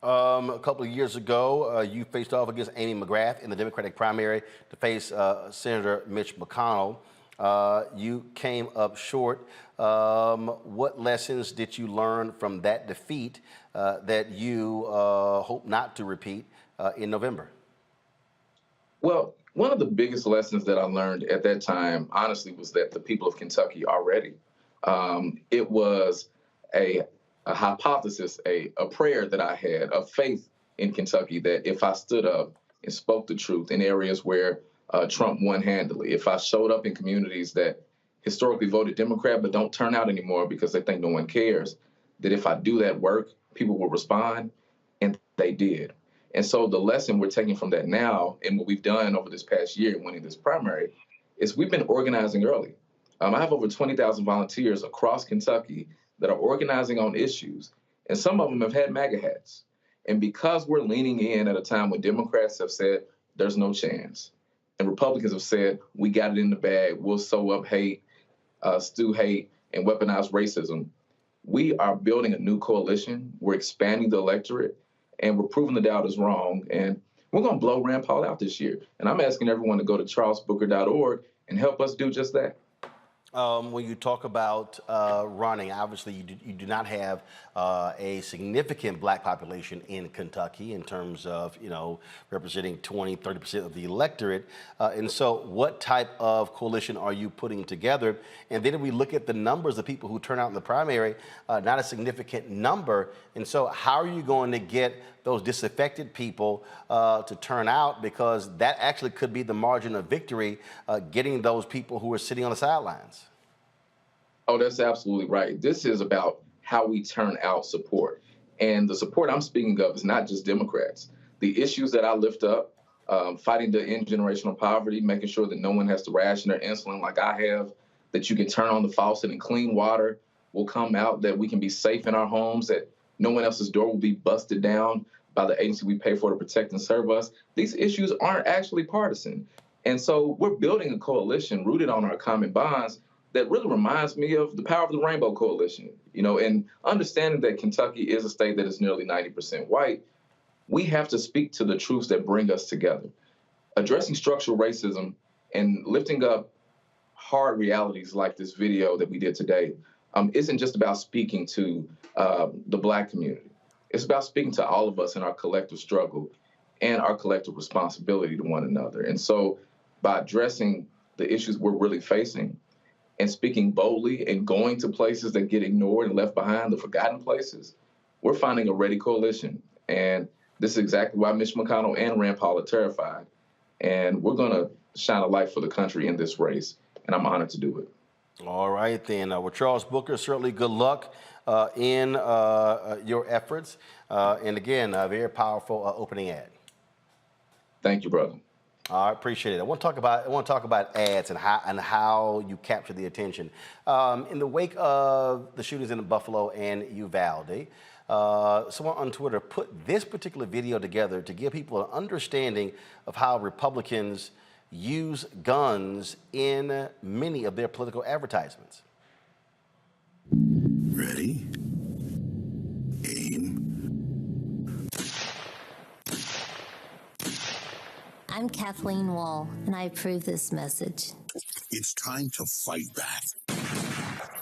A couple of years ago, you faced off against Amy McGrath in the Democratic primary to face Senator Mitch McConnell. You came up short. What lessons did you learn from that defeat that you hope not to repeat in November? Well, one of the biggest lessons that I learned at that time, honestly, was that the people of Kentucky are ready. It was a hypothesis, a prayer that I had, of faith in Kentucky, that if I stood up and spoke the truth in areas where Trump won handily, if I showed up in communities that historically voted Democrat but don't turn out anymore because they think no one cares, that if I do that work, people will respond, and they did. And so the lesson we're taking from that now, and what we've done over this past year in winning this primary, is we've been organizing early. I have over 20,000 volunteers across Kentucky that are organizing on issues, and some of them have had MAGA hats. And because we're leaning in at a time when Democrats have said there's no chance, and Republicans have said we got it in the bag, we'll sow up hate, stew hate, and weaponize racism, we are building a new coalition. We're expanding the electorate, and we're proving the doubters wrong. And we're going to blow Rand Paul out this year. And I'm asking everyone to go to charlesbooker.org and help us do just that. When you talk about running, obviously you do not have a significant black population in Kentucky in terms of, representing 20, 30% of the electorate. And so what type of coalition are you putting together? And then if we look at the numbers of people who turn out in the primary, not a significant number. And so how are you going to get those disaffected people to turn out? Because that actually could be the margin of victory, getting those people who are sitting on the sidelines. Oh, that's absolutely right. This is about how we turn out support. And the support I'm speaking of is not just Democrats. The issues that I lift up, fighting to end generational poverty, making sure that no one has to ration their insulin like I have, that you can turn on the faucet and clean water will come out, that we can be safe in our homes, that no one else's door will be busted down by the agency we pay for to protect and serve us. These issues aren't actually partisan. And so we're building a coalition rooted on our common bonds that really reminds me of the power of the Rainbow Coalition, and understanding that Kentucky is a state that is nearly 90% white. We have to speak to the truths that bring us together. Addressing structural racism and lifting up hard realities like this video that we did today isn't just about speaking to the Black community. It's about speaking to all of us in our collective struggle and our collective responsibility to one another. And so by addressing the issues we're really facing and speaking boldly and going to places that get ignored and left behind, the forgotten places, we're finding a ready coalition. And this is exactly why Mitch McConnell and Rand Paul are terrified. And we're going to shine a light for the country in this race, and I'm honored to do it. All right, then. Well, Charles Booker, certainly good luck in your efforts. And again, a very powerful opening ad. Thank you, brother. I appreciate it. I want to talk about ads and how you capture the attention. In the wake of the shootings in Buffalo and Uvalde, someone on Twitter put this particular video together to give people an understanding of how Republicans use guns in many of their political advertisements. Ready? Aim. I'm Kathleen Wall, and I approve this message. It's time to fight back.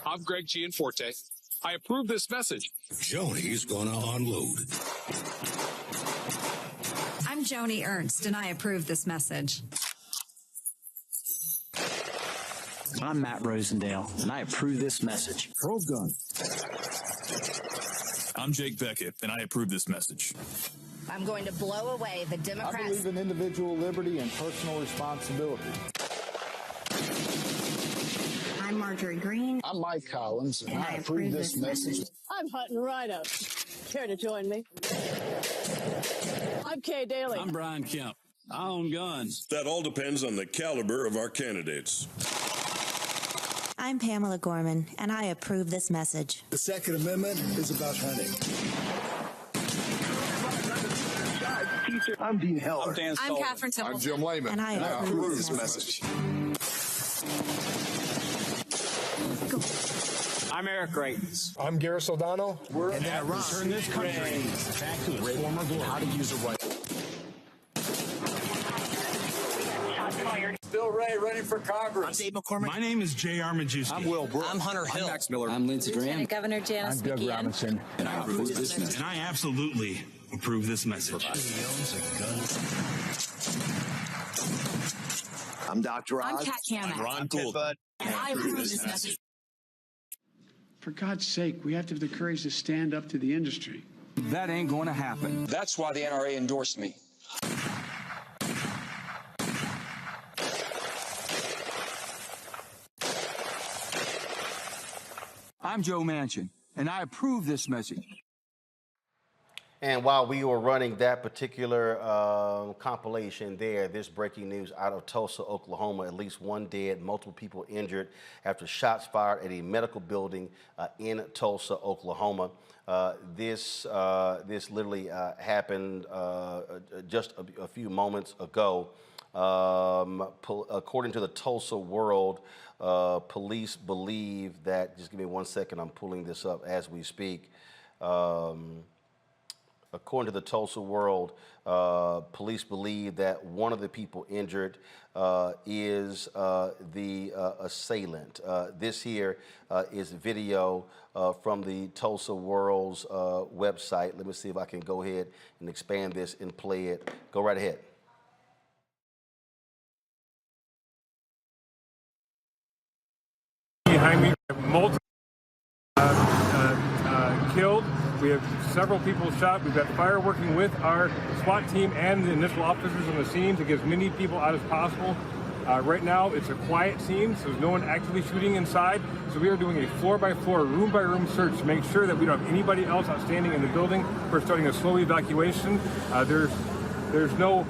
I'm Greg Gianforte. I approve this message. Joni's gonna unload. I'm Joni Ernst, and I approve this message. I'm Matt Rosendale, and I approve this message. Pro gun. I'm Jake Beckett, and I approve this message. I'm going to blow away the Democrats. I believe in individual liberty and personal responsibility. I'm Marjorie Green. I'm Mike Collins, and I approve this message. I'm Hutton Rideout. Care to join me? I'm Kay Daly. I'm Brian Kemp. I own guns. That all depends on the caliber of our candidates. I'm Pamela Gorman, and I approve this message. The Second Amendment is about hunting. I'm Dean Heller. I'm Catherine Templeton. I'm Jim Lehman. And I approve this message. I'm Eric Greitens. I'm Garris O'Donnell. We're and that return this country back to its former glory. How to use a rifle. Bill NRA running for Congress. I'm Dave McCormick. My name is J.R. Majewski. I'm Will Brooks. I'm Hunter Hill. I'm Max Miller. I'm Lindsey Graham. Lieutenant Governor Janice I'm Doug McGeehan. Robinson. And I approve this message. And I absolutely approve this message. I'm Dr. Oz. I'm Kat Kamek. I'm Ron Gould. And I approve this message. For God's sake, we have to have the courage to stand up to the industry. That ain't going to happen. That's why the NRA endorsed me. I'm Joe Manchin, and I approve this message. And while we were running that particular compilation there, this breaking news out of Tulsa, Oklahoma, at least one dead, multiple people injured after shots fired at a medical building in Tulsa, Oklahoma. This literally happened just a few moments ago. According to the Tulsa World, police believe that, just give me 1 second, I'm pulling this up as we speak. According to the Tulsa World, police believe that one of the people injured is the assailant. This here is video from the Tulsa World's website. Let me see if I can go ahead and expand this and play it. Go right ahead. Behind me, multiple killed. We have several people shot. We've got fire working with our SWAT team and the initial officers on the scene to get as many people out as possible. Right now, it's a quiet scene, so there's no one actively shooting inside. So we are doing a floor-by-floor, room-by-room search to make sure that we don't have anybody else outstanding in the building. We're starting a slow evacuation. There's no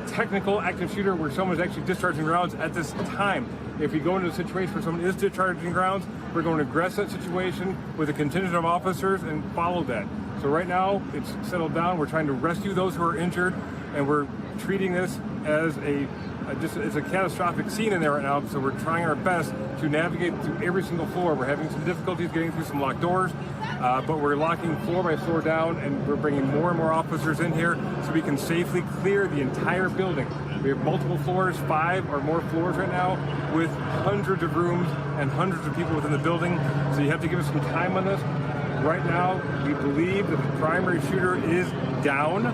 technical active shooter where someone's actually discharging rounds at this time. If we go into a situation where someone is discharging rounds, we're going to address that situation with a contingent of officers and follow that. So right now, it's settled down. We're trying to rescue those who are injured, and we're treating this as it's a catastrophic scene in there right now, so we're trying our best to navigate through every single floor. We're having some difficulties getting through some locked doors, but we're locking floor by floor down, and we're bringing more and more officers in here so we can safely clear the entire building. We have multiple floors, 5 or more floors right now, with hundreds of rooms and hundreds of people within the building, so you have to give us some time on this. Right now, we believe that the primary shooter is down.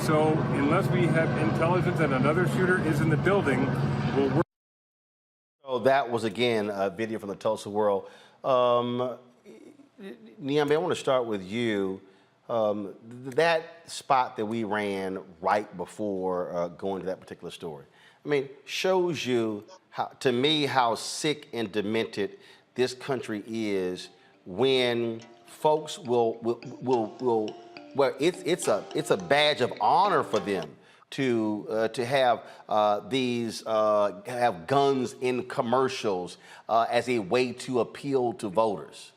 So unless we have intelligence that another shooter is in the building, we'll work. So that was, again, a video from the Tulsa World. Niambi, I want to start with you. That spot that we ran right before going to that particular story, I mean, shows you, to me, how sick and demented this country is when folks will well, it's a badge of honor for them to have have guns in commercials as a way to appeal to voters.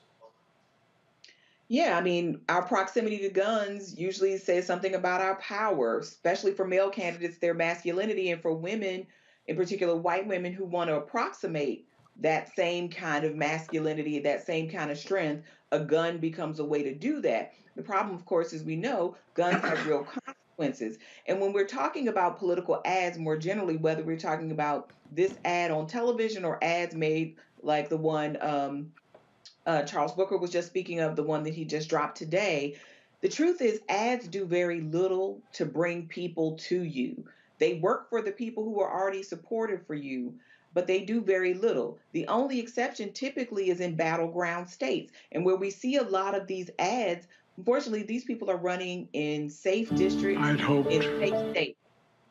Yeah, I mean, our proximity to guns usually says something about our power, especially for male candidates, their masculinity, and for women, in particular white women who want to approximate that same kind of masculinity, that same kind of strength. A gun becomes a way to do that. The problem, of course, is we know guns have real consequences. And when we're talking about political ads more generally, whether we're talking about this ad on television or ads made like the one Charles Booker was just speaking of, the one that he just dropped today, the truth is ads do very little to bring people to you. They work for the people who are already supportive for you, but they do very little. The only exception typically is in battleground states. And where we see a lot of these ads, unfortunately, these people are running in safe districts, in safe states.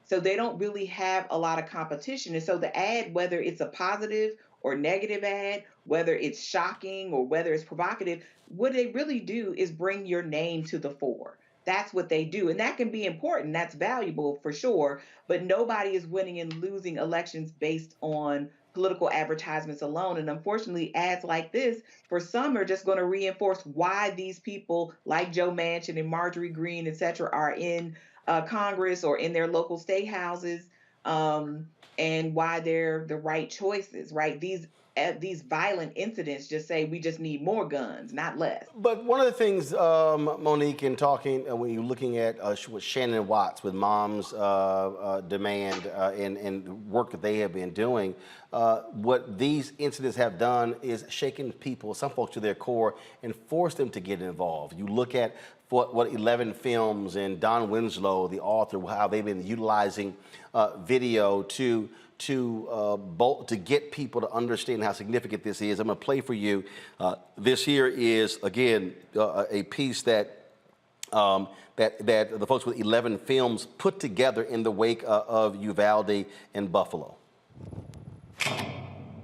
So they don't really have a lot of competition. And so the ad, whether it's a positive or negative ad, whether it's shocking or whether it's provocative, what they really do is bring your name to the fore. That's what they do. And that can be important. That's valuable for sure. But nobody is winning and losing elections based on political advertisements alone. And unfortunately, ads like this, for some, are just going to reinforce why these people like Joe Manchin and Marjorie Greene, et cetera, are in Congress or in their local state houses, and why they're the right choices, right? These these violent incidents just say we just need more guns, not less. But one of the things, Monique, in talking, when you're looking at with Shannon Watts, with Mom's Demand and work that they have been doing, what these incidents have done is shaken people, some folks to their core, and forced them to get involved. You look at what 11 Films and Don Winslow, the author, how they've been utilizing video to get people to understand how significant this is. I'm going to play for you. This here is, again, a piece that the folks with 11 Films put together in the wake of Uvalde and Buffalo.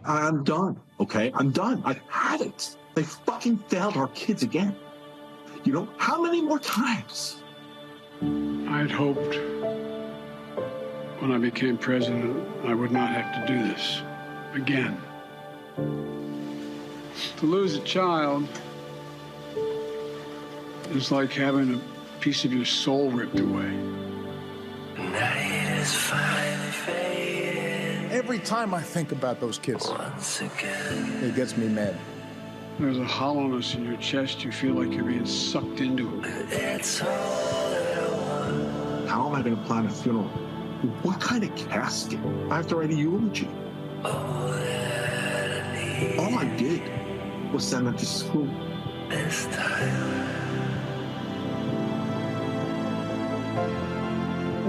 I'm done, okay? I'm done. I've had it. They fucking failed our kids again. You know, how many more times? I'd hoped when I became president, I would not have to do this again. To lose a child is like having a piece of your soul ripped away. Night is finally fading. Every time I think about those kids, Once again, it gets me mad. There's a hollowness in your chest. You feel like you're being sucked into it. it's all that I want. How am I going to plan a funeral? What kind of casket? I have to write a eulogy. All that I need All I did was send them to school. this time.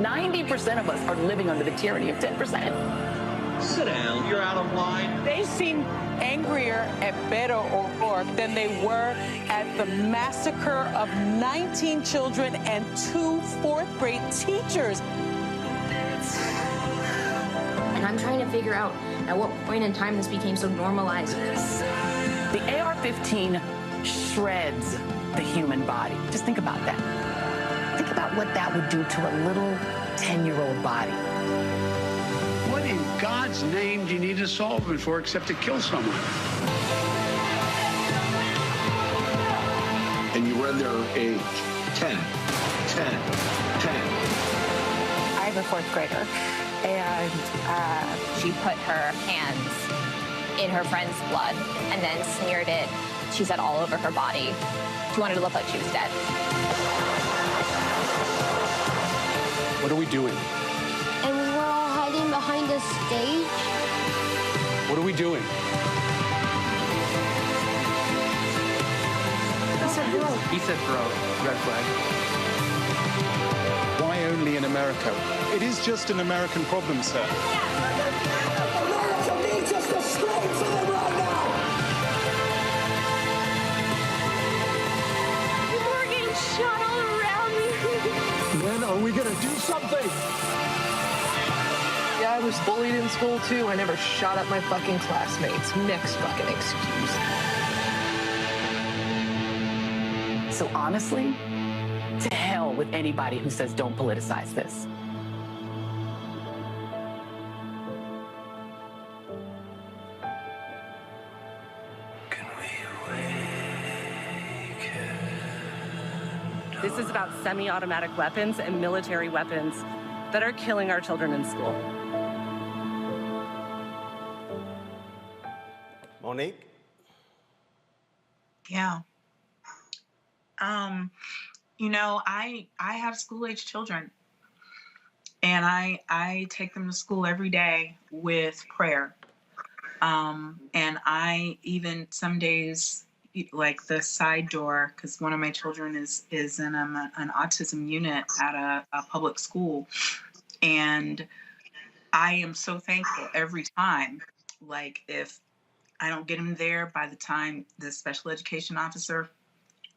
90% of us are living under the tyranny of 10%. Sit down. You're out of line. They seem angrier at Beto O'Rourke than they were at the massacre of 19 children and 2 fourth-grade teachers. And I'm trying to figure out at what point in time this became so normalized. The AR-15 shreds the human body. Just think about that. Think about what that would do to a little 10-year-old body. What in God's name do you need a solvent for except to kill someone? And you read their age. 10. I have a fourth grader, and she put her hands in her friend's blood and then smeared it, she said, all over her body. She wanted to look like she was dead. What are we doing? And we were all hiding behind a stage. What are we doing? He said throw. He said throw. Red flag. Why only in America? It is just an American problem, sir. America needs us to scream for them right now. People are getting shot all around me. When are we going to do something? Yeah, I was bullied in school, too. I never shot at my fucking classmates. Next fucking excuse. So honestly, to hell with anybody who says don't politicize this. This is about semi-automatic weapons and military weapons that are killing our children in school. Monique? Yeah. You know, I have school-age children, and I take them to school every day with prayer. And I even some days, like the side door, because one of my children is in an autism unit at a public school, and I am so thankful every time. Like, if I don't get him there by the time the special education officer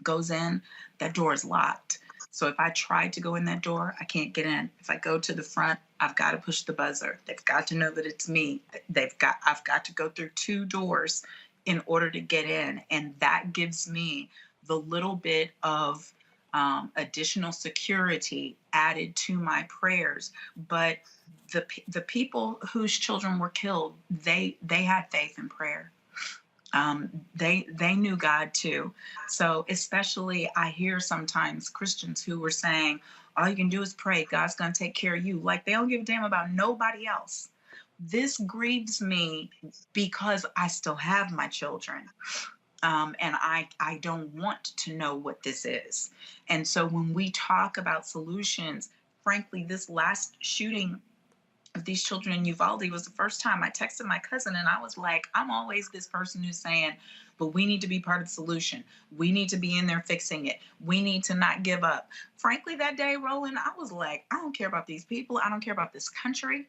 goes in, that door is locked. So if I try to go in that door, I can't get in. If I go to the front, I've got to push the buzzer. They've got to know that it's me. I've got to go through 2 doors in order to get in. And that gives me the little bit of additional security added to my prayers. But the people whose children were killed, they had faith in prayer. They knew God too. So especially I hear sometimes Christians who were saying, all you can do is pray. God's going to take care of you. Like, they don't give a damn about nobody else. This grieves me because I still have my children. And I don't want to know what this is. And so when we talk about solutions, frankly, this last shooting of these children in Uvalde was the first time I texted my cousin, and I was like, I'm always this person who's saying, but we need to be part of the solution. We need to be in there fixing it. We need to not give up. Frankly, that day, Roland, I was like, I don't care about these people. I don't care about this country.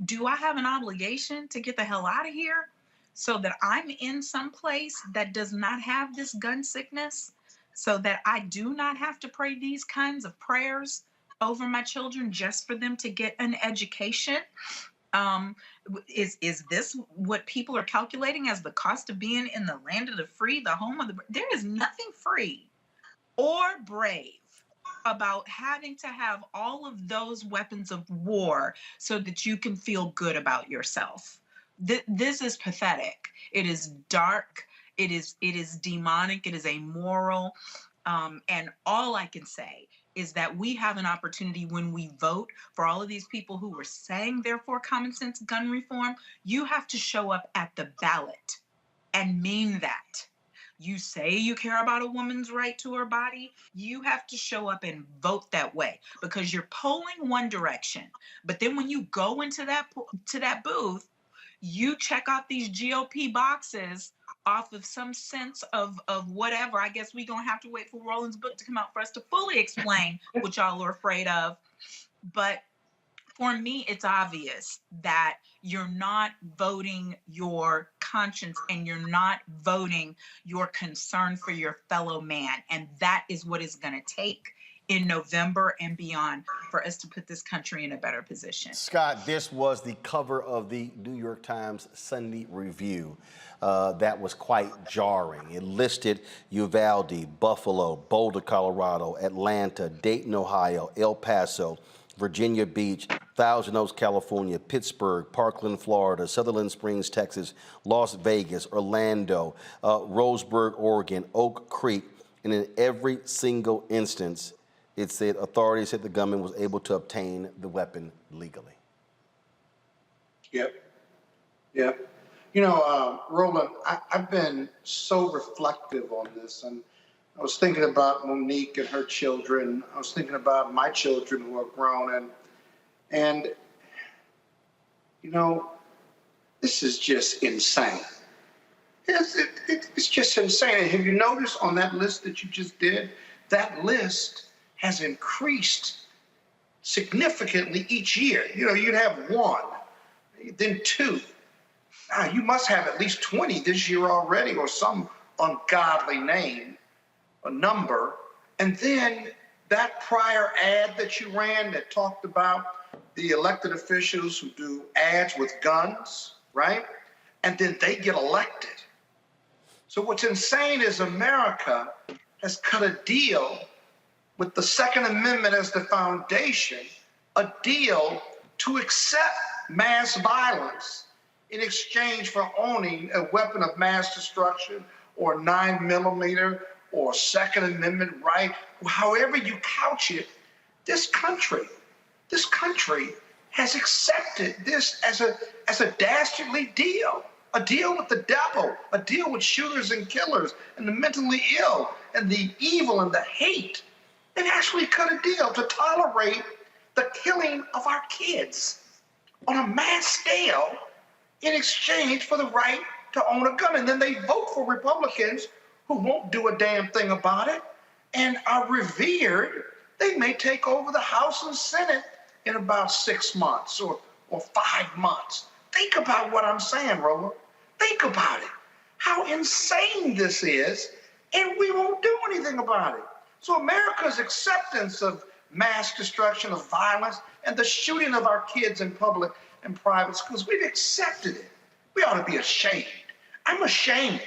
Do I have an obligation to get the hell out of here so that I'm in some place that does not have this gun sickness, so that I do not have to pray these kinds of prayers over my children just for them to get an education? Is this what people are calculating as the cost of being in the land of the free, the home of the... There is nothing free or brave about having to have all of those weapons of war so that you can feel good about yourself. This is pathetic. It is dark. It is demonic. It is amoral. And all I can say is that we have an opportunity when we vote for all of these people who were saying they're for common sense gun reform. You have to show up at the ballot and mean that. You say you care about a woman's right to her body, you have to show up and vote that way, because you're polling one direction. But then when you go into that booth, you check off these GOP boxes off of some sense of whatever. I guess we're going to have to wait for Roland's book to come out for us to fully explain what y'all are afraid of. But for me, it's obvious that you're not voting your conscience and you're not voting your concern for your fellow man. And that is what is going to take in November and beyond for us to put this country in a better position. Scott, this was the cover of the New York Times Sunday Review. That was quite jarring. It listed Uvalde, Buffalo, Boulder, Colorado, Atlanta, Dayton, Ohio, El Paso, Virginia Beach, Thousand Oaks, California, Pittsburgh, Parkland, Florida, Sutherland Springs, Texas, Las Vegas, Orlando, Roseburg, Oregon, Oak Creek, and in every single instance, it said authorities said the gunman was able to obtain the weapon legally. Yep. You know, Roland, I've been so reflective on this, and I was thinking about Monique and her children. I was thinking about my children who are grown, and you know, this is just insane. It's just insane. And have you noticed on that list that you just did, that list has increased significantly each year. You know, you'd have one, then two. Now, you must have at least 20 this year already, or some ungodly name, a number. And then that prior ad that you ran that talked about the elected officials who do ads with guns, right? And then they get elected. So what's insane is America has cut a deal with the Second Amendment as the foundation, a deal to accept mass violence in exchange for owning a weapon of mass destruction or 9mm or Second Amendment right, however you couch it. This country has accepted this as a dastardly deal, a deal with the devil, a deal with shooters and killers and the mentally ill and the evil and the hate. They've actually cut a deal to tolerate the killing of our kids on a mass scale in exchange for the right to own a gun. And then they vote for Republicans who won't do a damn thing about it and are revered. They may take over the House and Senate in about 6 months or 5 months. Think about what I'm saying, Roland. Think about it. How insane this is, and we won't do anything about it. So America's acceptance of mass destruction, of violence, and the shooting of our kids in public and private schools, we've accepted it. We ought to be ashamed. I'm ashamed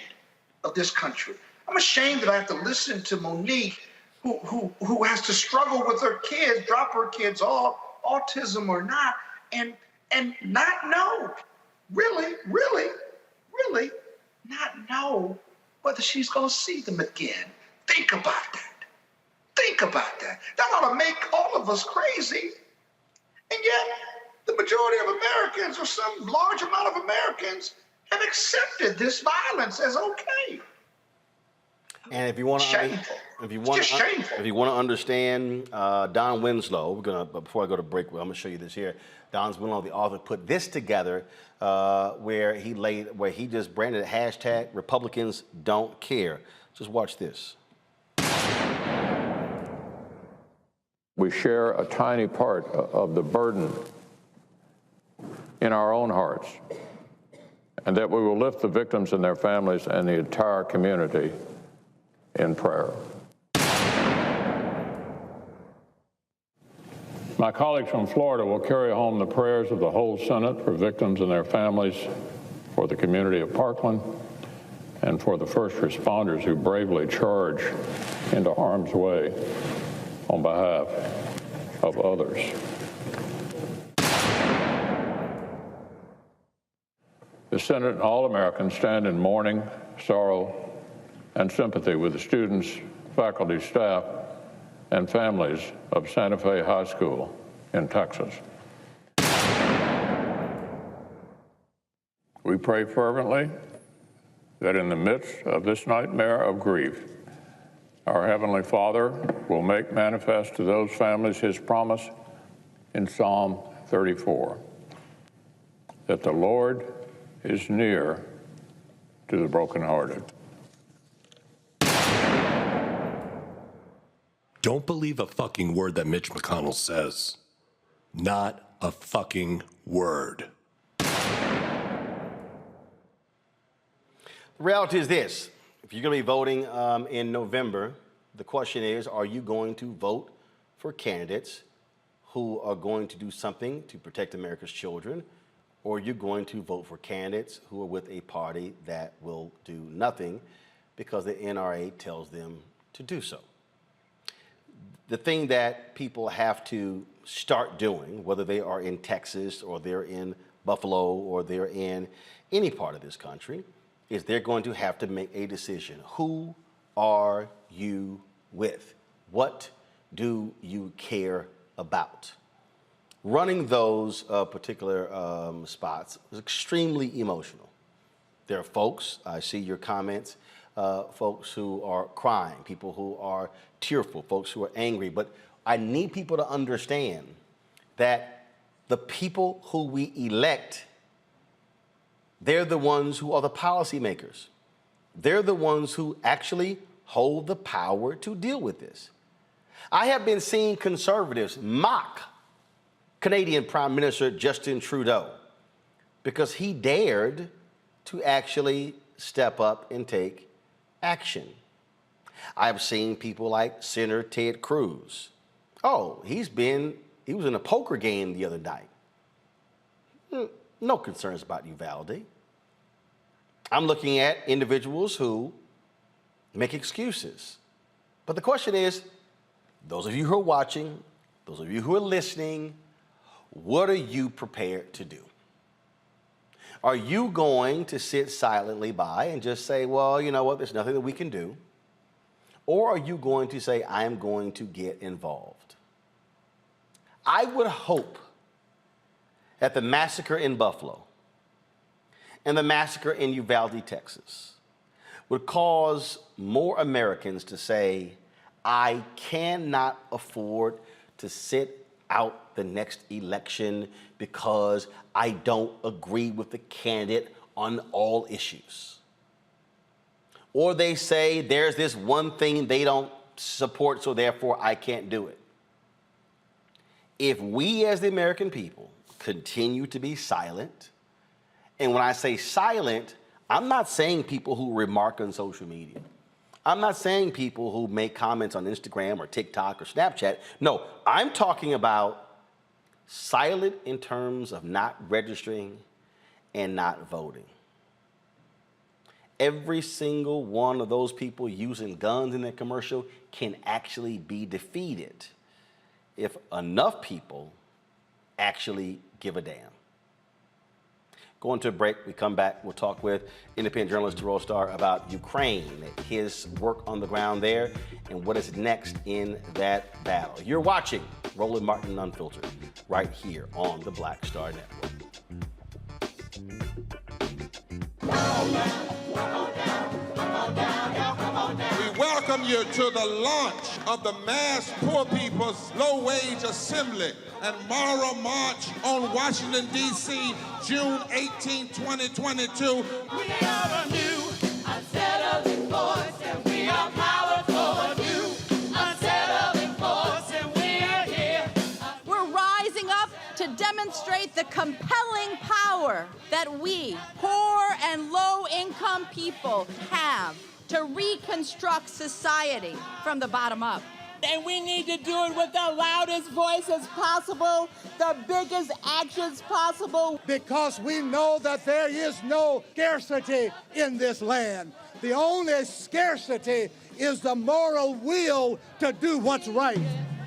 of this country. I'm ashamed that I have to listen to Monique, who has to struggle with her kids, drop her kids off, autism or not, and not know, really not know whether she's going to see them again. Think about that. Think about that. That ought to make all of us crazy. And yet, the majority of Americans, or some large amount of Americans, have accepted this violence as okay. And if you want to, if you want to understand Don Winslow, we're gonna. Before I go to break, I'm gonna show you this here. Don Winslow, the author, put this together, where he just branded it hashtag Republicans don't care. Just watch this. We share a tiny part of the burden in our own hearts, and that we will lift the victims and their families and the entire community in prayer. My colleagues from Florida will carry home the prayers of the whole Senate for victims and their families, for the community of Parkland, and for the first responders who bravely charge into harm's way on behalf of others. The Senate and all Americans stand in mourning, sorrow, and sympathy with the students, faculty, staff, and families of Santa Fe High School in Texas. We pray fervently that in the midst of this nightmare of grief, our Heavenly Father will make manifest to those families His promise in Psalm 34, that the Lord is near to the brokenhearted. Don't believe a fucking word that Mitch McConnell says. Not a fucking word. The reality is this. If you're going to be voting in November, the question is, are you going to vote for candidates who are going to do something to protect America's children, or are you going to vote for candidates who are with a party that will do nothing because the NRA tells them to do so? The thing that people have to start doing, whether they are in Texas or they're in Buffalo or they're in any part of this country, is they're going to have to make a decision. Who are you with? What do you care about? Running those particular spots is extremely emotional. There are folks, I see your comments, folks who are crying, people who are tearful, folks who are angry, but I need people to understand that the people who we elect, they're the ones who are the policymakers. They're the ones who actually hold the power to deal with this. I have been seeing conservatives mock Canadian Prime Minister Justin Trudeau because he dared to actually step up and take action. I've seen people like Senator Ted Cruz. Oh, he was in a poker game the other night. No concerns about Uvalde. I'm looking at individuals who make excuses. But the question is, those of you who are watching, those of you who are listening, what are you prepared to do? Are you going to sit silently by and just say, well, you know what, there's nothing that we can do? Or are you going to say, I am going to get involved? I would hope that the massacre in Buffalo and the massacre in Uvalde, Texas, would cause more Americans to say, I cannot afford to sit out the next election because I don't agree with the candidate on all issues. Or they say there's this one thing they don't support, so therefore I can't do it. If we as the American people continue to be silent, and when I say silent, I'm not saying people who remark on social media. I'm not saying people who make comments on Instagram or TikTok or Snapchat. No, I'm talking about silent in terms of not registering and not voting. Every single one of those people using guns in their commercial can actually be defeated if enough people actually give a damn. Going to a break, we come back, we'll talk with independent journalist Thru about Ukraine, his work on the ground there, and what is next in that battle. You're watching Roland Martin Unfiltered. right here on the Black Star Network. We welcome you to the launch of the Mass Poor People's Low Wage Assembly and Moral March on Washington, D.C., June 18, 2022. We are a new, unsettling force, and we are powerful. New, unsettling force, and we are here. We're rising up to demonstrate the compelling power that we, poor and low-income people, have to reconstruct society from the bottom up. And we need to do it with the loudest voices possible, the biggest actions possible. Because we know that there is no scarcity in this land. The only scarcity is the moral will to do what's right.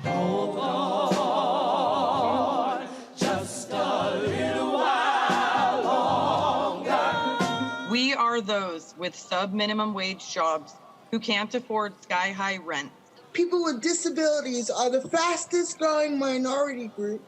Hold on, just a little while longer. We are those with sub-minimum wage jobs who can't afford sky-high rent. People with disabilities are the fastest growing minority group.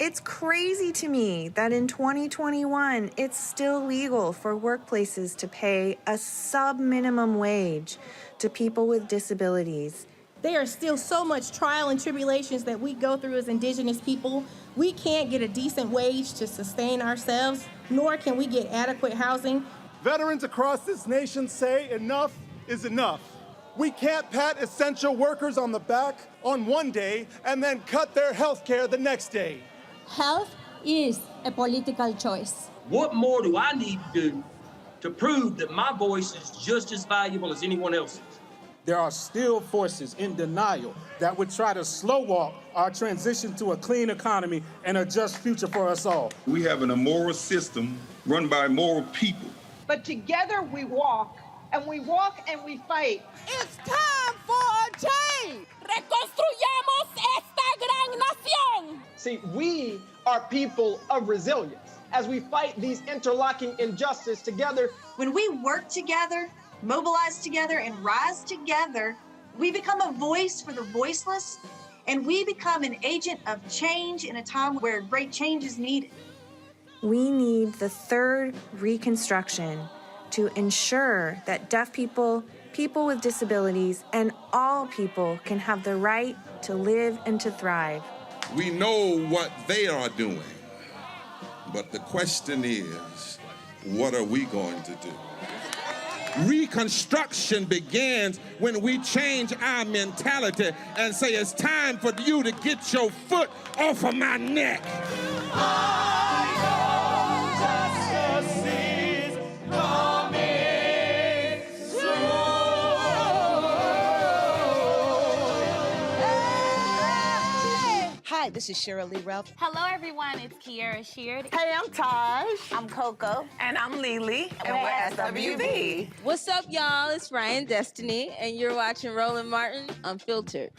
It's crazy to me that in 2021, it's still legal for workplaces to pay a sub-minimum wage to people with disabilities. There are still so much trial and tribulations that we go through as Indigenous people. We can't get a decent wage to sustain ourselves, nor can we get adequate housing. Veterans across this nation say enough is enough. We can't pat essential workers on the back on one day and then cut their health care the next day. Health is a political choice. What more do I need to do to prove that my voice is just as valuable as anyone else's? There are still forces in denial that would try to slow walk our transition to a clean economy and a just future for us all. We have an immoral system run by immoral people. But together we walk, and we walk and we fight. It's time for a change. Reconstruyamos esta gran nación. See, we are people of resilience. As we fight these interlocking injustices together. When we work together, mobilize together, and rise together, we become a voice for the voiceless, and we become an agent of change in a time where great change is needed. We need the third reconstruction to ensure that deaf people, people with disabilities, and all people can have the right to live and to thrive. We know what they are doing, but the question is, what are we going to do? Reconstruction begins when we change our mentality and say it's time for you to get your foot off of my neck. Justice is coming soon. Hi, this is Cheryl Lee Ralph. Hello, everyone. It's Kiara Sheard. Hey, I'm Taj. I'm Coco. And I'm Lily. And we're SWV. What's up, y'all? It's Ryan Destiny, and you're watching Roland Martin Unfiltered.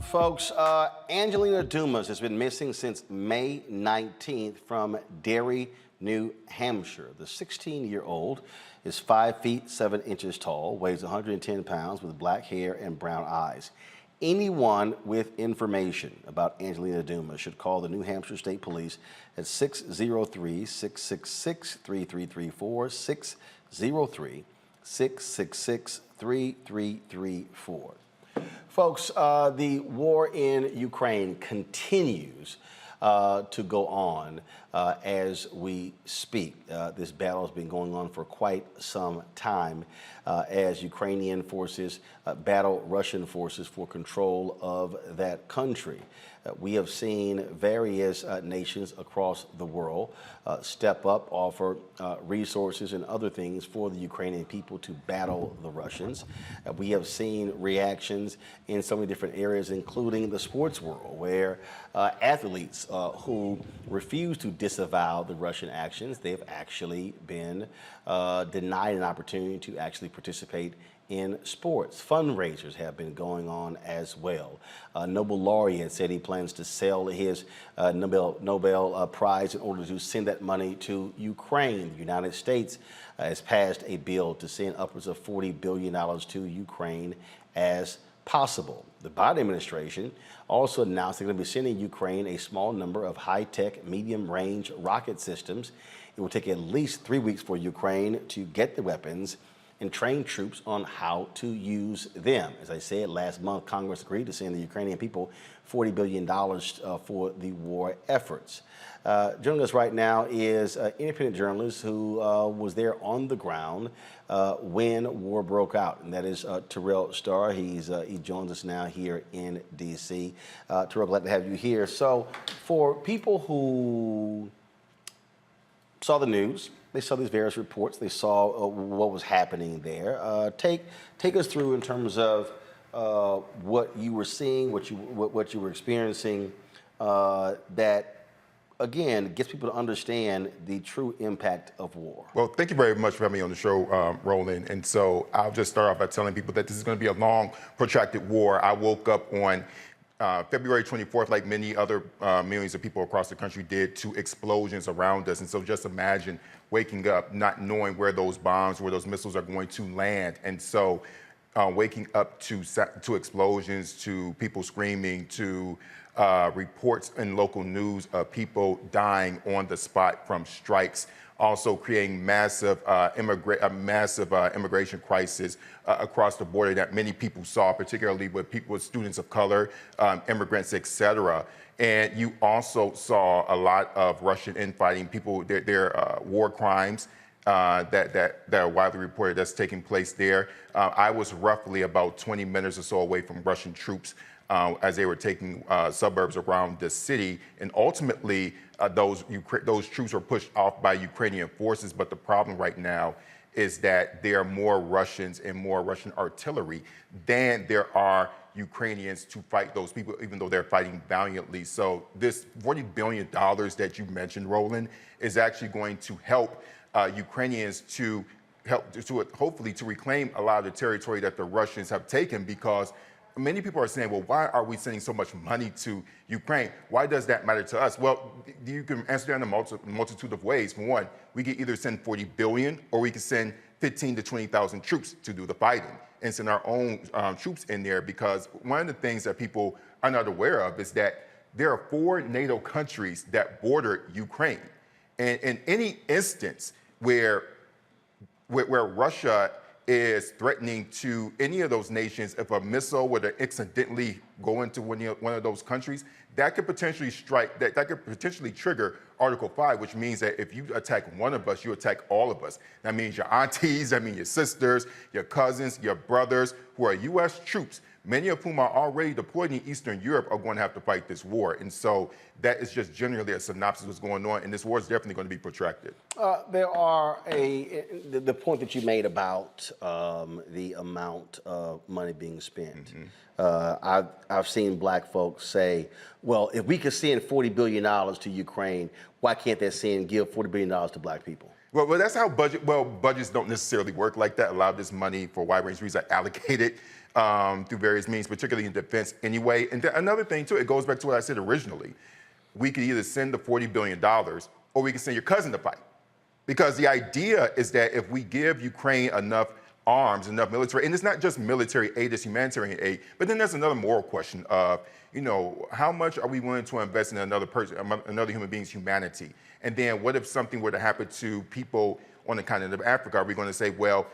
Folks, Angelina Dumas has been missing since May 19th from Derry, New Hampshire. The 16-year-old is 5 feet 7 inches tall, weighs 110 pounds, with black hair and brown eyes. Anyone with information about Angelina Dumas should call the New Hampshire State Police at 603-666-3334, 603-666-3334. Folks, the war in Ukraine continues to go on as we speak. This battle has been going on for quite some time as Ukrainian forces battle Russian forces for control of that country. We have seen various nations across the world step up, offer resources and other things for the Ukrainian people to battle the Russians. We have seen reactions in so many different areas, including the sports world, where athletes who refuse to disavow the Russian actions, they've actually been denied an opportunity to actually participate in sports. Fundraisers have been going on as well. Nobel laureate said he plans to sell his Nobel Prize in order to send that money to Ukraine. The United States has passed a bill to send upwards of $40 billion to Ukraine as possible. The Biden administration also announced they're going to be sending Ukraine a small number of high-tech, medium-range rocket systems. It will take at least 3 weeks for Ukraine to get the weapons and train troops on how to use them. As I said, last month, Congress agreed to send the Ukrainian people $40 billion for the war efforts. Joining us right now is an independent journalist who was there on the ground when war broke out, and that is Thru Starr. He joins us now here in D.C. Thru, glad to have you here. So for people who saw the news, they saw these various reports, they saw what was happening there. Take us through in terms of what you were seeing, what you were experiencing, that again gets people to understand the true impact of war. Well, thank you very much for having me on the show, Roland. And so I'll just start off by telling people that this is going to be a long, protracted war. I woke up on February 24th, like many other millions of people across the country did, to explosions around us. And so just imagine waking up not knowing where those bombs, where those missiles are going to land. And so waking up to explosions, to people screaming, to reports in local news of people dying on the spot from strikes, also creating massive immigration crisis across the border that many people saw, particularly with students of color, immigrants, et cetera. And you also saw a lot of Russian infighting, their war crimes that are widely reported that's taking place there. I was roughly about 20 minutes or so away from Russian troops as they were taking suburbs around the city, and ultimately those troops were pushed off by Ukrainian forces. But the problem right now is that there are more Russians and more Russian artillery than there are Ukrainians to fight those people, even though they're fighting valiantly. So this $40 billion that you mentioned, Roland, is actually going to help Ukrainians to hopefully to reclaim a lot of the territory that the Russians have taken, because many people are saying, well, why are we sending so much money to Ukraine? Why does that matter to us? Well, you can answer that in a multitude of ways. For one, we can either send $40 billion or we can send 15,000 to 20,000 troops to do the fighting and send our own troops in there, because one of the things that people are not aware of is that there are 4 NATO countries that border Ukraine. And in any instance where Russia is threatening to any of those nations, if a missile were to accidentally go into one of those countries, that could potentially that could potentially trigger Article 5, which means that if you attack one of us, you attack all of us. That means your aunties, that means your sisters, your cousins, your brothers, who are U.S. troops, many of whom are already deployed in Eastern Europe, are going to have to fight this war. And so that is just generally a synopsis of what's going on, and this war is definitely going to be protracted. There are the point that you made about the amount of money being spent. Mm-hmm. I've seen black folks say, well, if we could send $40 billion to Ukraine, why can't they give $40 billion to black people? Well, that's how budgets don't necessarily work like that. A lot of this money for a wide range of reasons are allocated through various means, particularly in defense anyway. And another thing too, it goes back to what I said originally. We could either send the $40 billion or we can send your cousin to fight. Because the idea is that if we give Ukraine enough arms, enough military, and it's not just military aid, it's humanitarian aid, but then there's another moral question of, how much are we willing to invest in another human being's humanity? And then what if something were to happen to people on the continent of Africa? Are we going to say, well,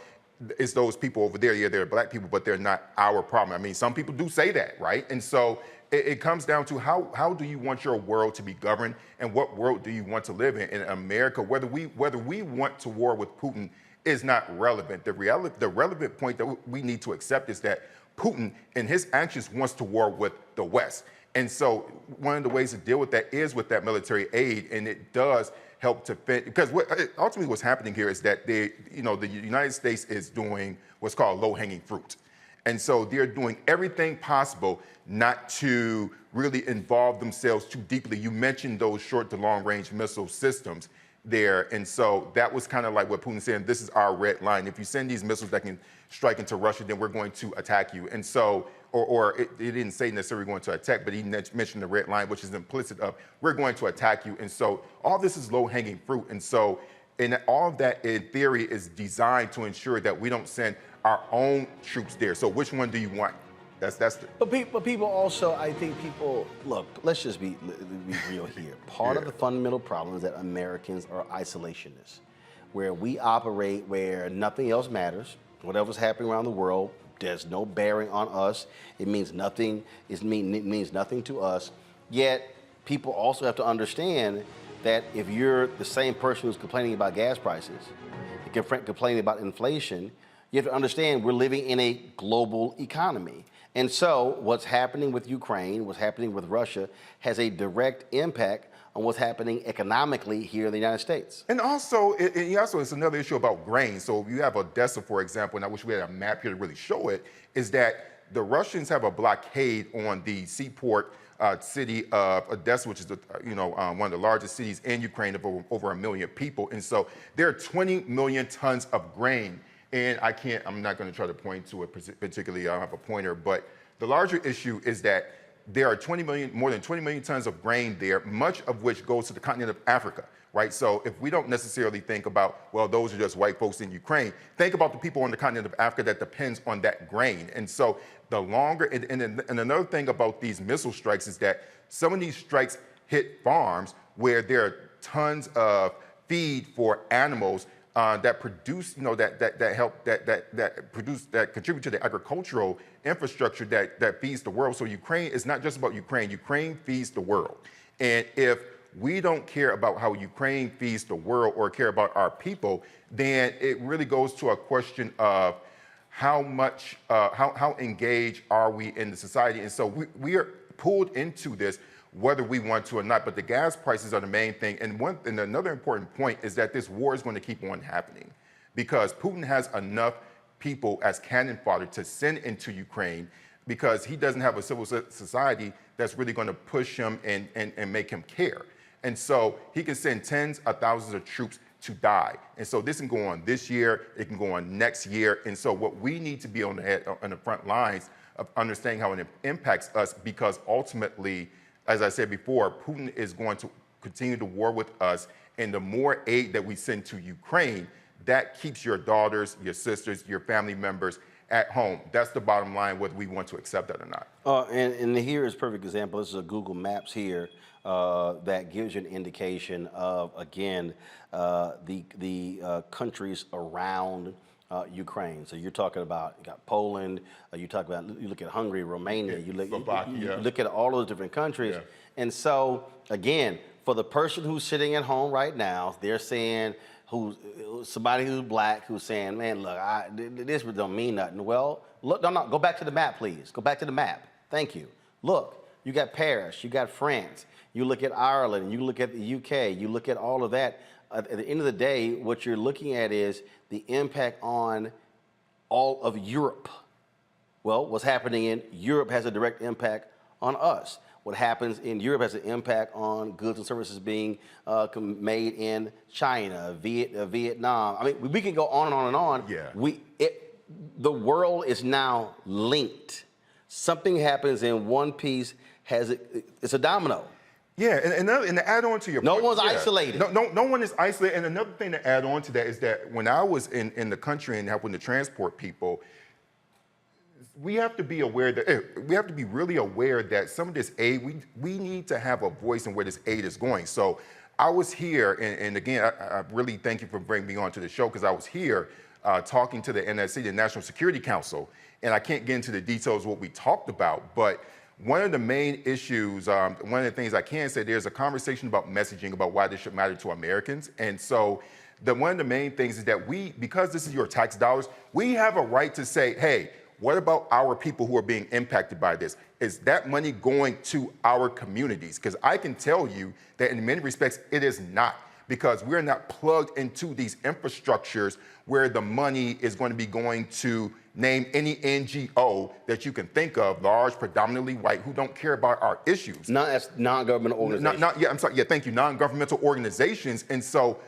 it's those people over there, yeah, they're black people, but they're not our problem? I mean, some people do say that, right? And so it comes down to how do you want your world to be governed, and what world do you want to live in America? Whether we want to war with Putin is not relevant. The relevant point that we need to accept is that Putin, in his actions, wants to war with the West. And so one of the ways to deal with that is with that military aid, and it does help to fit, because ultimately what's happening here is that the United States is doing what's called low-hanging fruit. And so they're doing everything possible not to really involve themselves too deeply. You mentioned those short to long-range missile systems. there. And so that was kind of like what Putin said, this is our red line. If you send these missiles that can strike into Russia, then we're going to attack you. And so, or it didn't say necessarily going to attack, but he mentioned the red line, which is implicit of we're going to attack you. And so all this is low-hanging fruit. And so, and all of that in theory is designed to ensure that we don't send our own troops there. So which one do you want? That's the. But people also, I think people, look, let's just be real here. Part of the fundamental problem is that Americans are isolationists, where we operate where nothing else matters. Whatever's happening around the world, there's no bearing on us. It means nothing. It means nothing to us. Yet people also have to understand that if you're the same person who's complaining about gas prices, complaining about inflation, you have to understand we're living in a global economy. And so what's happening with Ukraine, what's happening with Russia, has a direct impact on what's happening economically here in the United States. And also, it's another issue about grain. So if you have Odessa, for example, and I wish we had a map here to really show it, is that the Russians have a blockade on the seaport city of Odessa, which is one of the largest cities in Ukraine of over 1 million people. And so there are 20 million tons of grain. And I'm not going to try to point to it particularly, I don't have a pointer, but the larger issue is that there are more than 20 million tons of grain there, much of which goes to the continent of Africa, right? So if we don't necessarily think about, well, those are just white folks in Ukraine, think about the people on the continent of Africa that depends on that grain. And so the longer, and another thing about these missile strikes is that some of these strikes hit farms where there are tons of feed for animals that produce, that contribute to the agricultural infrastructure that feeds the world. So Ukraine is not just about Ukraine. Ukraine feeds the world. And if we don't care about how Ukraine feeds the world or care about our people, then it really goes to a question of how engaged are we in the society. And so we are pulled into this whether we want to or not, but the gas prices are the main thing. And another important point is that this war is going to keep on happening because Putin has enough people as cannon fodder to send into Ukraine because he doesn't have a civil society that's really going to push him and make him care. And so he can send tens of thousands of troops to die. And so this can go on this year, it can go on next year. And so what we need to be on the front lines of understanding how it impacts us because ultimately, as I said before, Putin is going to continue the war with us, and the more aid that we send to Ukraine, that keeps your daughters, your sisters, your family members at home. That's the bottom line, whether we want to accept that or not. And here is a perfect example. This is a Google Maps here that gives you an indication of, again, the countries around Ukraine. So you're talking about, you got Poland, you look at Hungary, Romania, you look at all those different countries. Yeah. And so, again, for the person who's sitting at home right now, they're saying, somebody who's black, who's saying, man, look, this don't mean nothing. Well, look, no, go back to the map, please. Go back to the map. Thank you. Look, you got Paris, you got France, you look at Ireland, you look at the UK, you look at all of that. At the end of the day, what you're looking at is the impact on all of Europe. Well, what's happening in Europe has a direct impact on us. What happens in Europe has an impact on goods and services being made in China, Vietnam. I mean, we can go on and on and on. Yeah. The world is now linked. Something happens in one piece, it's a domino. Yeah, and to add on to your point, no one's isolated. No one is isolated. And another thing to add on to that is that when I was in the country and helping to transport people, we have to be aware that we have to be really aware that some of this aid, we need to have a voice in where this aid is going. So I was here, and again, I really thank you for bringing me on to the show because I was here talking to the NSC, the National Security Council, and I can't get into the details of what we talked about, but one of the main issues, one of the things I can say, there's a conversation about messaging about why this should matter to Americans. And so one of the main things is that because this is your tax dollars, we have a right to say, hey, what about our people who are being impacted by this? Is that money going to our communities? Because I can tell you that in many respects, it is not, because we're not plugged into these infrastructures where the money is going to be going to name any NGO that you can think of, large, predominantly white, who don't care about our issues. Non-governmental organizations. Thank you, non-governmental organizations. And so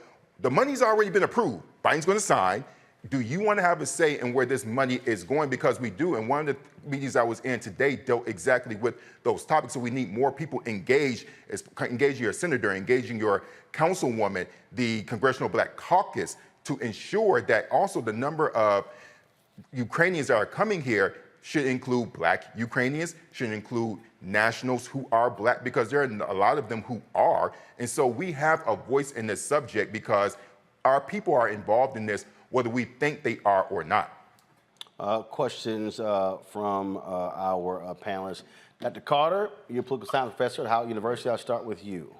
the money's already been approved. Biden's going to sign. Do you want to have a say in where this money is going? Because we do. And one of the meetings I was in today dealt exactly with those topics. So we need more people engaged, engaging your senator, engaging your councilwoman, the Congressional Black Caucus, to ensure that also the number of Ukrainians that are coming here should include Black Ukrainians, should include nationals who are Black, because there are a lot of them who are. And so we have a voice in this subject because our people are involved in this, whether we think they are or not. Questions from our panelists. Dr. Carter, you're a political science professor at Howard University. I'll start with you.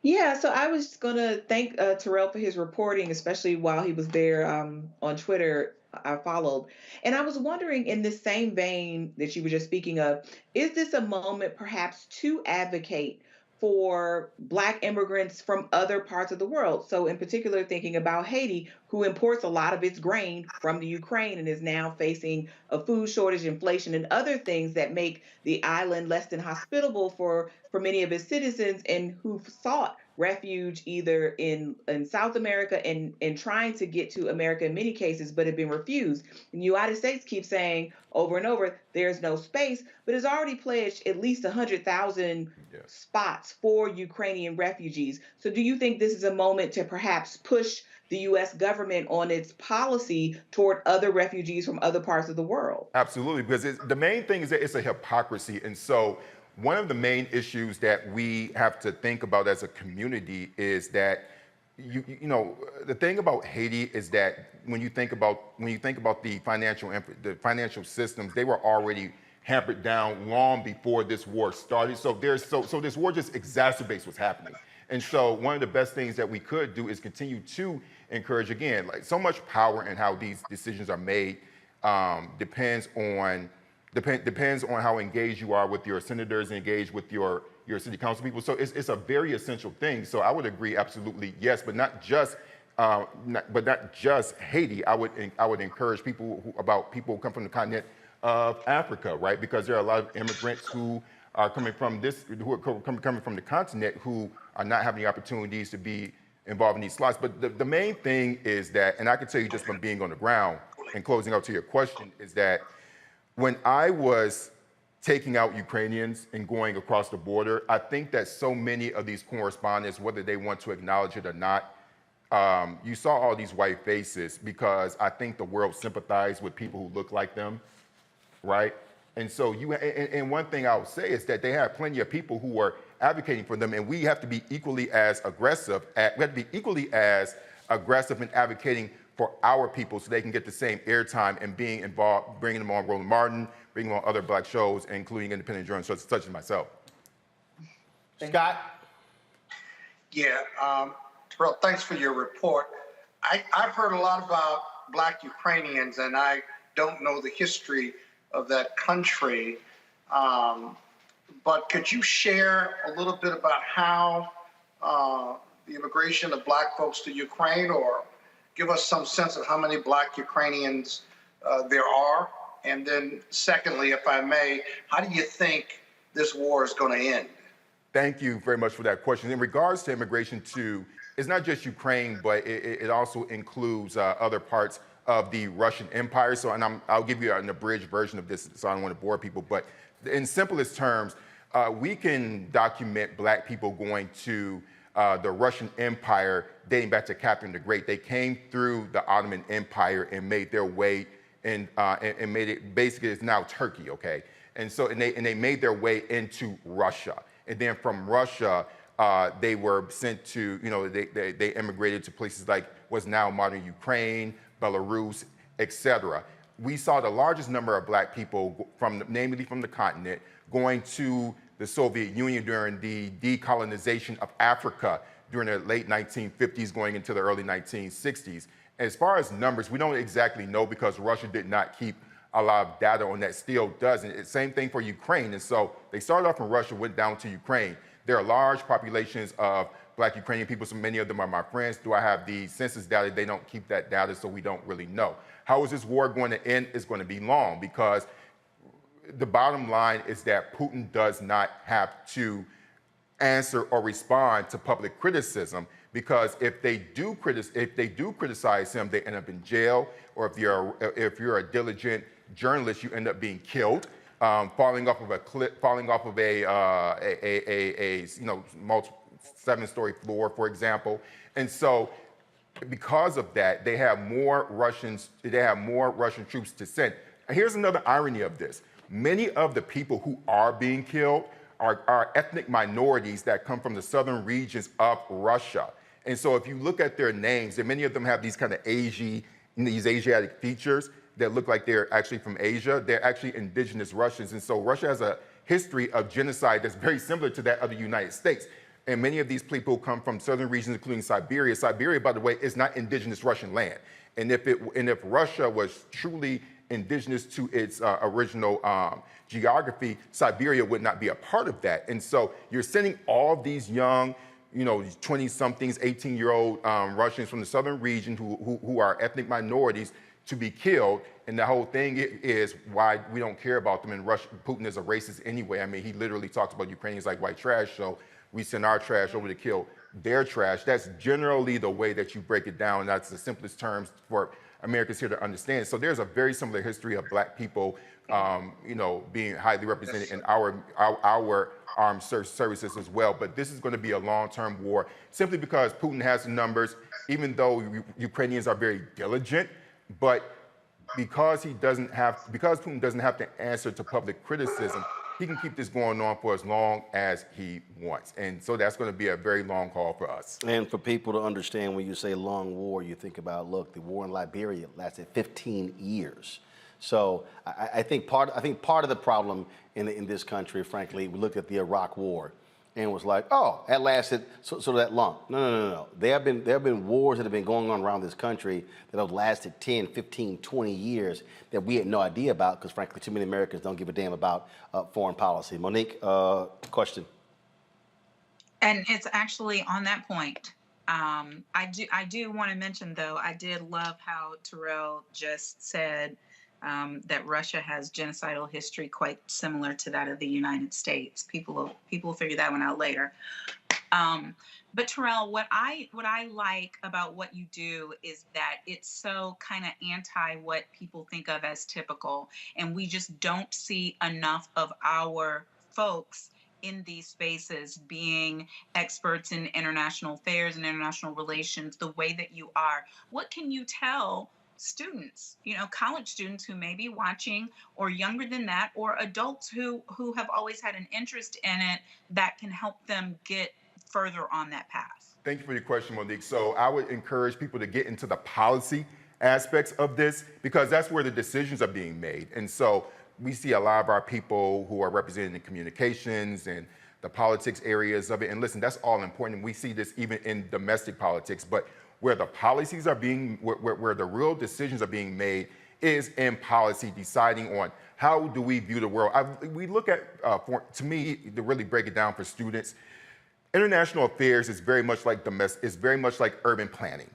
Yeah, so I was going to thank Terrell for his reporting, especially while he was there on Twitter. I followed. And I was wondering, in this same vein that you were just speaking of, is this a moment perhaps to advocate for Black immigrants from other parts of the world? So in particular, thinking about Haiti, who imports a lot of its grain from the Ukraine and is now facing a food shortage, inflation, and other things that make the island less than hospitable for many of its citizens, and who've sought refuge either in South America and trying to get to America in many cases, but have been refused. And the United States keeps saying over and over, there's no space, but has already pledged at least 100,000 spots for Ukrainian refugees. So do you think this is a moment to perhaps push the U.S. government on its policy toward other refugees from other parts of the world? Absolutely, because the main thing is that it's a hypocrisy. And so one of the main issues that we have to think about as a community is that you know, the thing about Haiti is that when you think about the financial systems, they were already hampered down long before this war started. So this war just exacerbates what's happening. And so one of the best things that we could do is continue to encourage, again, like so much power in how these decisions are made depends on how engaged you are with your senators, engaged with your city council people. So it's a very essential thing. So I would agree, absolutely, yes, but not just Haiti. I would encourage people who come from the continent of Africa, right? Because there are a lot of immigrants who are coming from coming from the continent who are not having the opportunities to be involved in these slots. But the main thing is that, and I can tell you just from being on the ground and closing out to your question, is that when I was taking out Ukrainians and going across the border, I think that so many of these correspondents, whether they want to acknowledge it or not, you saw all these white faces because I think the world sympathized with people who look like them, right? And so and one thing I would say is that they have plenty of people who are advocating for them, and we have to be equally as aggressive. In advocating for our people so they can get the same airtime and being involved, bringing them on Roland Martin, bringing them on other Black shows, including independent journalists such as myself. Scott? Yeah, Terrell, thanks for your report. I've heard a lot about Black Ukrainians, and I don't know the history of that country. But could you share a little bit about how the immigration of Black folks to Ukraine, or give us some sense of how many Black Ukrainians there are? And then secondly, if I may, how do you think this war is going to end? Thank you very much for that question. In regards to immigration it's not just Ukraine, but it also includes other parts of the Russian Empire. So, and I'll give you an abridged version of this, so I don't want to bore people, but in simplest terms, we can document Black people going to the Russian Empire dating back to Catherine the Great. They came through the Ottoman Empire and made their way and made it, basically it's now Turkey, okay? And so, and they made their way into Russia. And then from Russia, they were sent to, they immigrated to places like what's now modern Ukraine, Belarus, etc. We saw the largest number of Black people, namely from the continent, going to the Soviet Union during the decolonization of Africa during the late 1950s, going into the early 1960s. As far as numbers, we don't exactly know because Russia did not keep a lot of data on that, still doesn't. It's same thing for Ukraine. And so they started off in Russia, went down to Ukraine. There are large populations of Black Ukrainian people, so many of them are my friends. Do I have the census data? They don't keep that data, so we don't really know. How is this war going to end? It's going to be long, because the bottom line is that Putin does not have to answer or respond to public criticism, because if they do criticize him, they end up in jail, or if you're a diligent journalist, you end up being killed, falling off of a cliff, falling off of a 7-story floor, for example. And so, because of that, they have more Russian troops to send. And here's another irony of this. Many of the people who are being killed are ethnic minorities that come from the southern regions of Russia. And so if you look at their names, and many of them have these kind of these Asiatic features that look like they're actually from Asia, they're actually indigenous Russians. And so Russia has a history of genocide that's very similar to that of the United States. And many of these people come from southern regions, including Siberia. Siberia, by the way, is not indigenous Russian land. And if Russia was truly indigenous to its original geography, Siberia would not be a part of that. And so you're sending all of these young, 20-somethings, 18-year-old Russians from the southern region who are ethnic minorities to be killed. And the whole thing is why we don't care about them. And Putin is a racist anyway. I mean, he literally talks about Ukrainians like white trash. So we send our trash over to kill their trash. That's generally the way that you break it down. And that's the simplest terms for Americans here to understand. So there's a very similar history of Black people, being highly represented in our armed services as well. But this is going to be a long-term war, simply because Putin has the numbers, even though Ukrainians are very diligent, but because Putin doesn't have to answer to public criticism, he can keep this going on for as long as he wants. And so that's going to be a very long haul for us. And for people to understand, when you say long war, you think about, look, the war in Liberia lasted 15 years. So I think part of the problem in this country, frankly, we looked at the Iraq War and was like, oh, that lasted so that long. No. There have been wars that have been going on around this country that have lasted 10, 15, 20 years that we had no idea about, because frankly, too many Americans don't give a damn about foreign policy. Monique, question. And it's actually on that point. I do want to mention, though, I did love how Terrell just said that Russia has genocidal history quite similar to that of the United States. People will figure that one out later. But Terrell, what I like about what you do is that it's so kind of anti what people think of as typical, and we just don't see enough of our folks in these spaces being experts in international affairs and international relations the way that you are. What can you tell students, college students who may be watching, or younger than that, or adults who have always had an interest in it, that can help them get further on that path? Thank you for your question, Monique. So I would encourage people to get into the policy aspects of this, because that's where the decisions are being made. And so we see a lot of our people who are represented in communications and the politics areas of it. And listen, that's all important. We see this even in domestic politics, but where the policies are where the real decisions are being made is in policy, deciding on how do we view the world. We look at, to me, to really break it down for students, international affairs is very much like urban planning.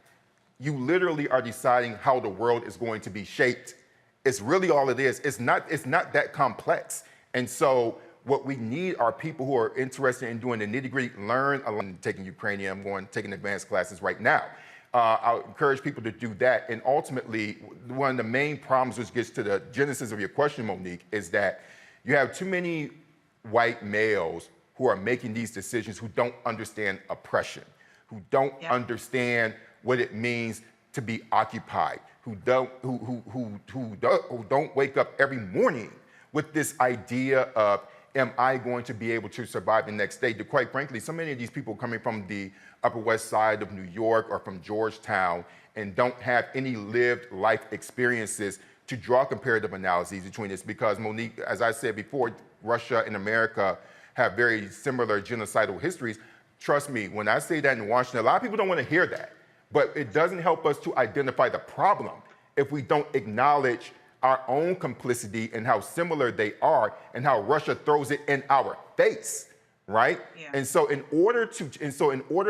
You literally are deciding how the world is going to be shaped. It's really all it is. It's not that complex. And so what we need are people who are interested in doing the nitty-gritty, taking Ukrainian, I'm taking advanced classes right now. I would encourage people to do that. And ultimately, one of the main problems, which gets to the genesis of your question, Monique, is that you have too many white males who are making these decisions who don't understand oppression, who don't understand what it means to be occupied, who don't wake up every morning with this idea of, am I going to be able to survive the next day? Quite frankly, so many of these people coming from the Upper West Side of New York or from Georgetown and don't have any lived life experiences to draw comparative analyses between this, because Monique, as I said before, Russia and America have very similar genocidal histories. Trust me, when I say that in Washington, a lot of people don't want to hear that, but it doesn't help us to identify the problem if we don't acknowledge our own complicity and how similar they are and how Russia throws it in our face, right? Yeah. And so in order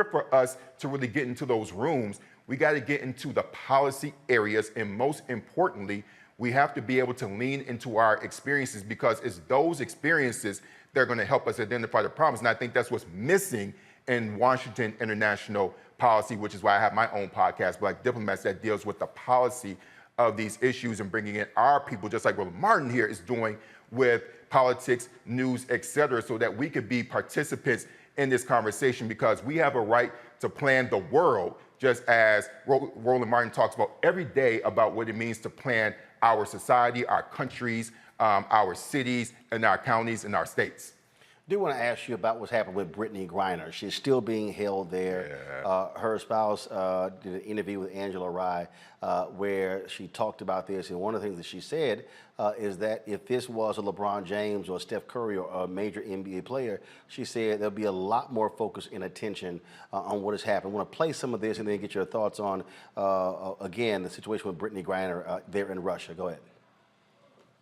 for us to really get into those rooms, we got to get into the policy areas, and most importantly, we have to be able to lean into our experiences, because it's those experiences that are going to help us identify the problems. And I think that's what's missing in Washington international policy, which is why I have my own podcast, Black Diplomats, that deals with the policy of these issues and bringing in our people, just like Roland Martin here is doing with politics, news, et cetera, so that we could be participants in this conversation, because we have a right to plan the world, just as Roland Martin talks about every day about what it means to plan our society, our countries, our cities, and our counties, and our states. I do want to ask you about what's happened with Brittany Griner. She's still being held there. Yeah. Her spouse did an interview with Angela Rye where she talked about this, and one of the things that she said is that if this was a LeBron James or Steph Curry or a major NBA player, she said there'll be a lot more focus and attention on what has happened. I want to play some of this and then get your thoughts on, again, the situation with Brittany Griner there in Russia. Go ahead.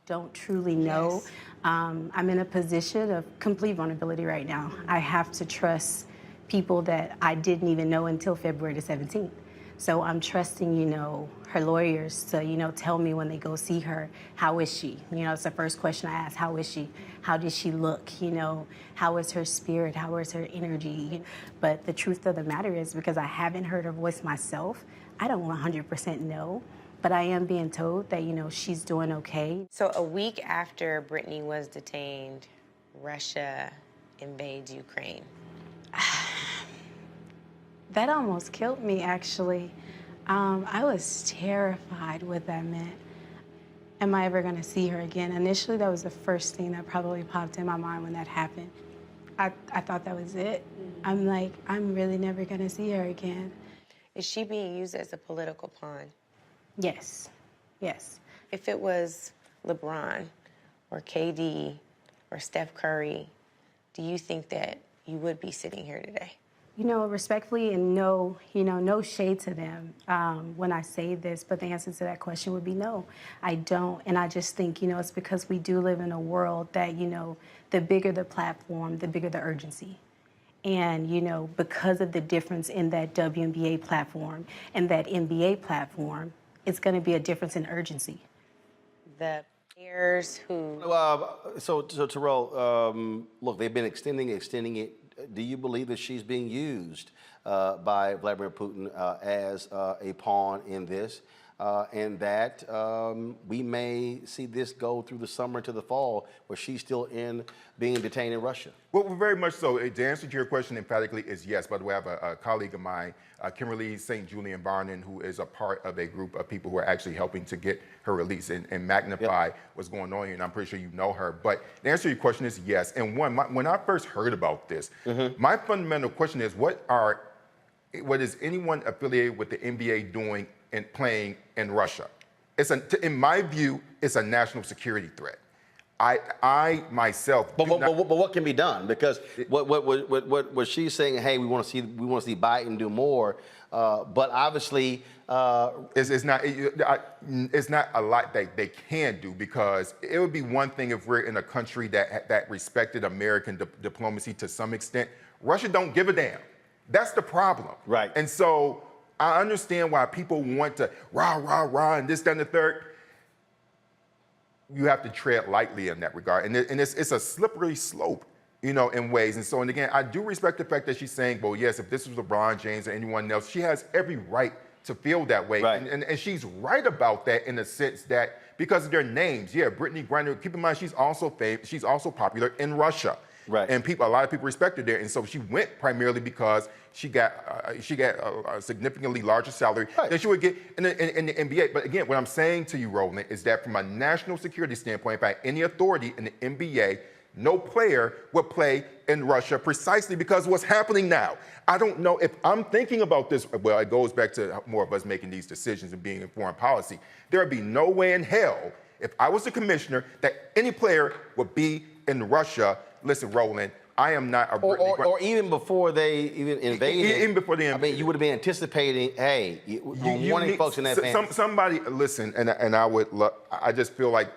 Don't truly know. I'm in a position of complete vulnerability right now. I have to trust people that I didn't even know until February the 17th. So I'm trusting, her lawyers to, tell me when they go see her, how is she? It's the first question I ask, how is she? How does she look? How is her spirit? How is her energy? But the truth of the matter is, because I haven't heard her voice myself, I don't 100% know. But I am being told that, she's doing okay. So a week after Brittany was detained, Russia invades Ukraine. That almost killed me, actually. I was terrified what that meant. Am I ever gonna see her again? Initially, that was the first thing that probably popped in my mind when that happened. I thought that was it. I'm like, I'm really never gonna see her again. Is she being used as a political pawn? Yes, yes. If it was LeBron or KD or Steph Curry, do you think that you would be sitting here today? Respectfully, and no shade to them when I say this, but the answer to that question would be no. I don't, and I just think, it's because we do live in a world that, the bigger the platform, the bigger the urgency. And, because of the difference in that WNBA platform and that NBA platform, it's going to be a difference in urgency. The players who... So Terrell, look, they've been extending it. Do you believe that she's being used by Vladimir Putin as a pawn in this? And that we may see this go through the summer to the fall, where she's still being detained in Russia? Well, very much so. The answer to your question emphatically is yes. By the way, I have a colleague of mine, Kimberly St. Julian Barnon, who is a part of a group of people who are actually helping to get her release and magnify what's going on here, and I'm pretty sure you know her. But the answer to your question is yes. And when I first heard about this, my fundamental question is, what is anyone affiliated with the NBA doing and playing in Russia? In my view, it's a national security threat. I myself. But what can be done? Because what she's saying, hey, we want to see Biden do more, but obviously it's not a lot that they can do, because it would be one thing if we're in a country that respected American diplomacy to some extent. Russia don't give a damn. That's the problem. Right. And so I understand why people want to rah, and this, that, and the third. You have to tread lightly in that regard. And it's a slippery slope, in ways. And so, and again, I do respect the fact that she's saying, well, yes, if this was LeBron James or anyone else, she has every right to feel that way. Right. And she's right about that in the sense that because of their names. Yeah, Brittany Griner, keep in mind, she's also famous, she's also popular in Russia. Right. And a lot of people respect her there. And so she went primarily because she got a significantly larger salary than she would get in the NBA. But again, what I'm saying to you, Roland, is that from a national security standpoint, by any authority in the NBA, no player would play in Russia precisely because of what's happening now. I don't know if I'm thinking about this. Well, it goes back to more of us making these decisions and being in foreign policy. There would be no way in hell, if I was the commissioner, that any player would be in Russia. Listen, Roland, I am not a Brittany or even before they even invaded. Even before they invaded. I mean, you would have been anticipating, hey, warning folks in advance. Somebody, listen, and I would love, I just feel like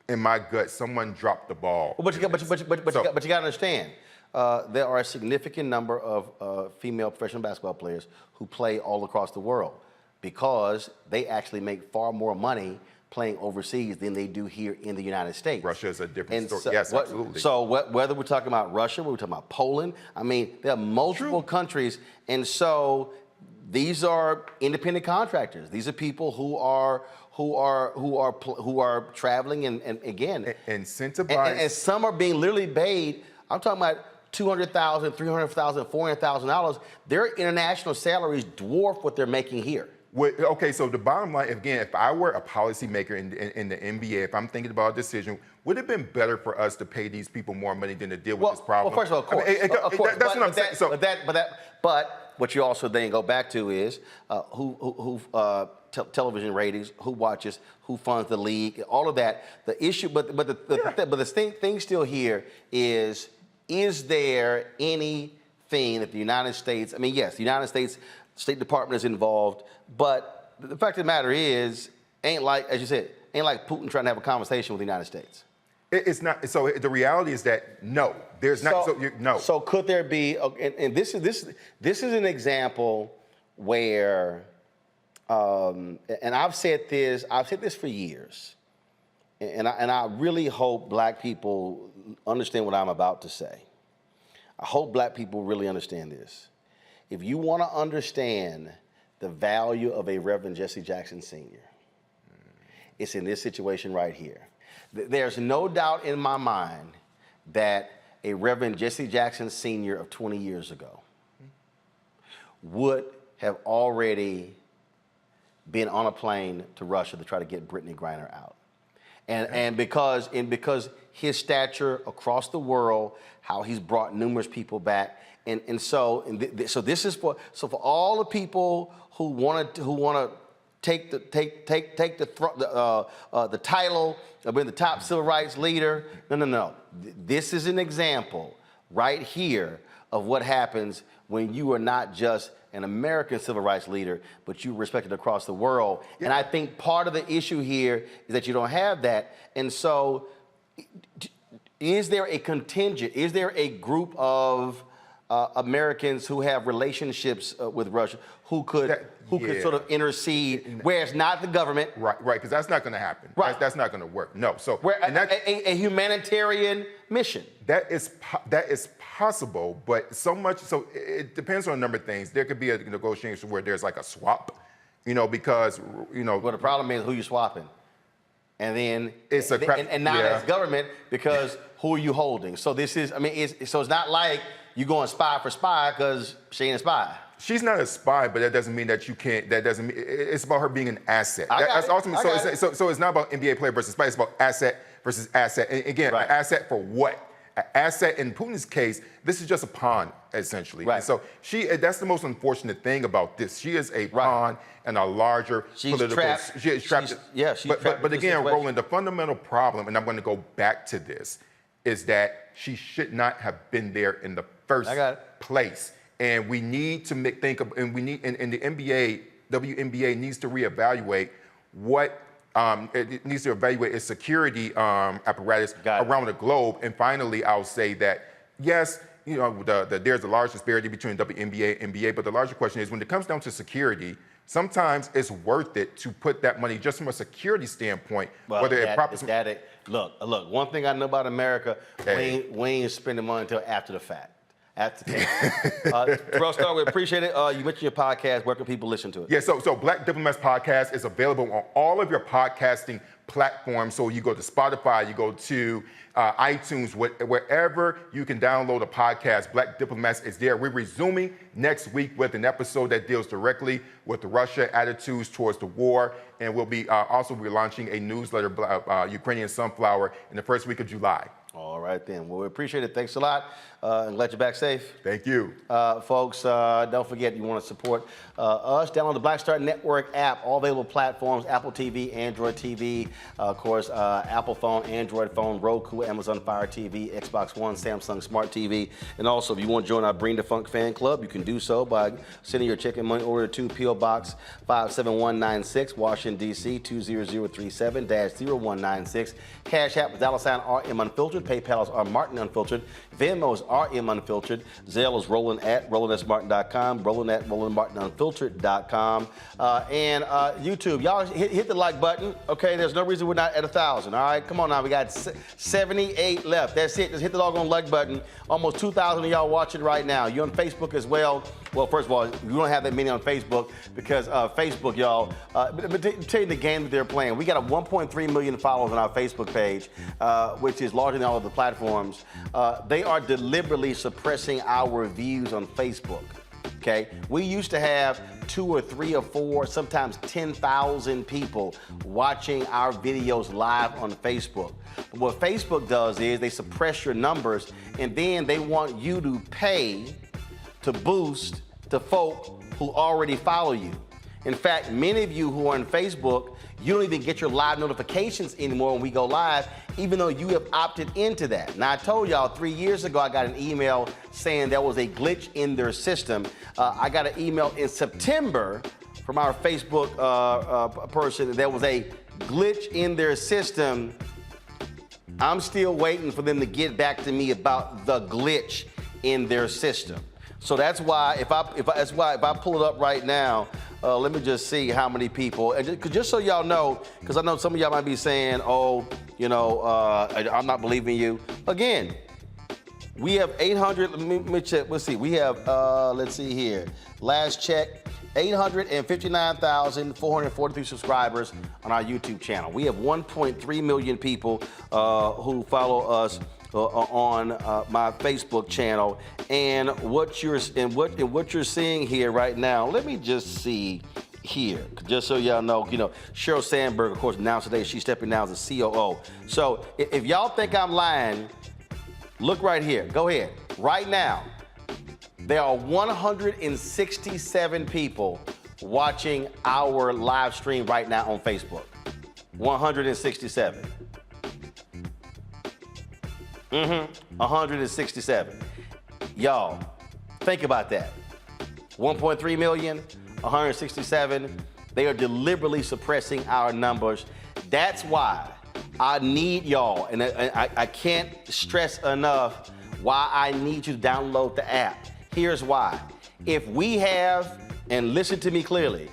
in my gut, someone dropped the ball. But you got to understand, there are a significant number of female professional basketball players who play all across the world because they actually make far more money playing overseas than they do here in the United States. Russia is a different story. Yes, absolutely. So whether we're talking about Russia, whether we're talking about Poland, I mean, there are multiple countries, and so these are independent contractors. These are people who are traveling and again incentivized. And some are being literally paid. I'm talking about $200,000, $300,000, $400,000. Their international salaries dwarf what they're making here. Okay, so the bottom line, again, if I were a policymaker in the NBA, if I'm thinking about a decision, would it have been better for us to pay these people more money than to deal with this problem? Well, first of all, of course. Of course. That's what I'm saying. But what you also then go back to is television ratings, who watches, who funds the league, all of that. The issue, but the thing still here is there anything that the United States? I mean, yes, the United States State Department is involved, but the fact of the matter is, ain't like, as you said, ain't like Putin trying to have a conversation with the United States. It's not. So the reality is that no, there's not. No. So could there be? And this is an example where, and I've said this for years, and I really hope black people understand what I'm about to say. I hope black people really understand this. If you want to understand the value of a Reverend Jesse Jackson Sr., it's in this situation right here. There's no doubt in my mind that a Reverend Jesse Jackson Sr. of 20 years ago would have already been on a plane to Russia to try to get Brittany Griner out. And because his stature across the world, how he's brought numerous people back, so this is for all the people who want to take the title of being the top civil rights leader. No. This is an example right here of what happens when you are not just an American civil rights leader, but you're respected across the world. Yeah. And I think part of the issue here is that you don't have that. And so is there a contingent, is there a group of Americans who have relationships with Russia who could sort of intercede, where it's not the government? Right, because that's not going to happen. Right. That's not going to work. No. So a humanitarian mission. That is possible, but so it depends on a number of things. There could be a negotiation where there's like a swap, because Well, the problem is who you're swapping. And then and now that's government, because who are you holding? So this is, so it's not like you going spy for spy because she ain't a spy. She's not a spy, but that doesn't mean that you can't. That doesn't mean it's about her being an asset. That's ultimately. So it's not about NBA player versus spy. It's about asset versus asset. And again, an asset for what? An asset in Putin's case, this is just a pawn essentially. Right. And so that's the most unfortunate thing about this. She is a pawn in a larger political. Trapped. She's trapped. But again, Roland, the fundamental problem, and I'm going to go back to this, is that she should not have been there in the first place. And we need to and the NBA, WNBA needs to reevaluate it needs to evaluate its security apparatus around the globe. And finally, I'll say that, yes, there's a large disparity between WNBA and NBA, but the larger question is when it comes down to security, sometimes it's worth it to put that money just from a security standpoint. Well, look, one thing I know about America, we ain't spending money until after the fact. Terrell Starr, we appreciate it. You mentioned your podcast. Where can people listen to it? Yeah, so Black Diplomats Podcast is available on all of your podcasting platforms. So you go to Spotify, you go to iTunes, wherever you can download a podcast. Black Diplomats is there. We're resuming next week with an episode that deals directly with the Russia attitudes towards the war. And we'll be also relaunching a newsletter, Ukrainian Sunflower, in the first week of July. All right, then. Well, we appreciate it. Thanks a lot. And glad you're back safe. Thank you. Folks, don't forget you want to support us. Download the Black Star Network app. All available platforms, Apple TV, Android TV, of course, Apple phone, Android phone, Roku, Amazon Fire TV, Xbox One, Samsung Smart TV. And also, if you want to join our Bring the Funk fan club, you can do so by sending your check and money order to P.O. Box 57196, Washington, D.C. 20037-0196. Cash App is $RM Unfiltered. PayPal is R Martin Unfiltered. Venmo is RM Unfiltered. Zelle is Roland at RolandSMartin.com. Roland at RolandMartinUnfiltered.com. And YouTube, y'all hit the like button. Okay, there's no reason we're not at 1,000. All right, come on now. We got 78 left. That's it. Just hit the doggone like button. Almost 2,000 of y'all watching right now. You're on Facebook as well. Well, first of all, we don't have that many on Facebook because Facebook, y'all, but tell you the game that they're playing. We got a 1.3 million followers on our Facebook page, which is larger than all of the platforms. They are deliberately suppressing our views on Facebook. Okay, we used to have 2 or 3 or 4, sometimes 10,000 people watching our videos live on Facebook. But what Facebook does is they suppress your numbers, and then they want you to pay to boost the folk who already follow you. In fact, many of you who are on Facebook, you don't even get your live notifications anymore when we go live, even though you have opted into that. Now, I told y'all 3 years ago, I got an email saying there was a glitch in their system. I got an email in September from our Facebook person that there was a glitch in their system. I'm still waiting for them to get back to me about the glitch in their system. So that's why if I pull it up right now, let me just see how many people. And just so y'all know, because I know some of y'all might be saying, "Oh, you know, I'm not believing you." Again, we have 800. Let me check. Let's see. We have. Let's see here. Last check, 859,443 subscribers on our YouTube channel. We have 1.3 million people who follow us on my Facebook channel, and what you're seeing here right now. Let me just see here, just so y'all know. You know, Sheryl Sandberg, of course, announced today she's stepping down as the COO. So if y'all think I'm lying, look right here. Go ahead. Right now, there are 167 people watching our live stream right now on Facebook. 167. 167. Y'all, think about that. 1.3 million, 167. They are deliberately suppressing our numbers. That's why I need y'all, and I can't stress enough why I need you to download the app. Here's why. If we have, and listen to me clearly,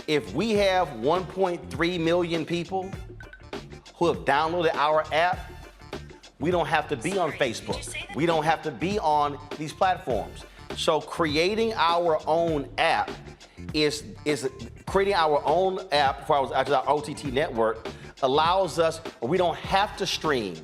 if we have 1.3 million people who have downloaded our app, we don't have to be on Facebook. We don't have to be on these platforms. So creating our own app is creating our own app for our OTT network allows us, we don't have to stream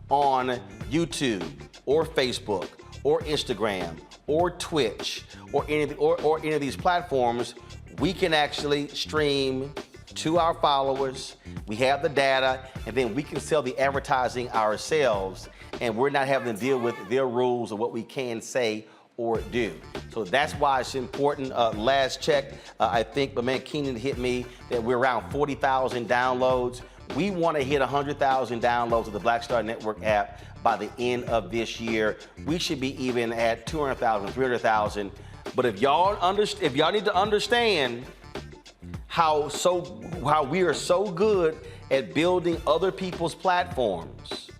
on YouTube or Facebook or Instagram or Twitch or any of these platforms. We can actually stream to our followers. We have the data, and then we can sell the advertising ourselves, and we're not having to deal with their rules of what we can say or do. So that's why it's important. Last check, I think my man Keenan hit me that we're around 40,000 downloads. We want to hit 100,000 downloads of the Black Star Network app by the end of this year. We should be even at 200,000, 300,000. But if y'all need to understand how we are so good at building other people's platforms,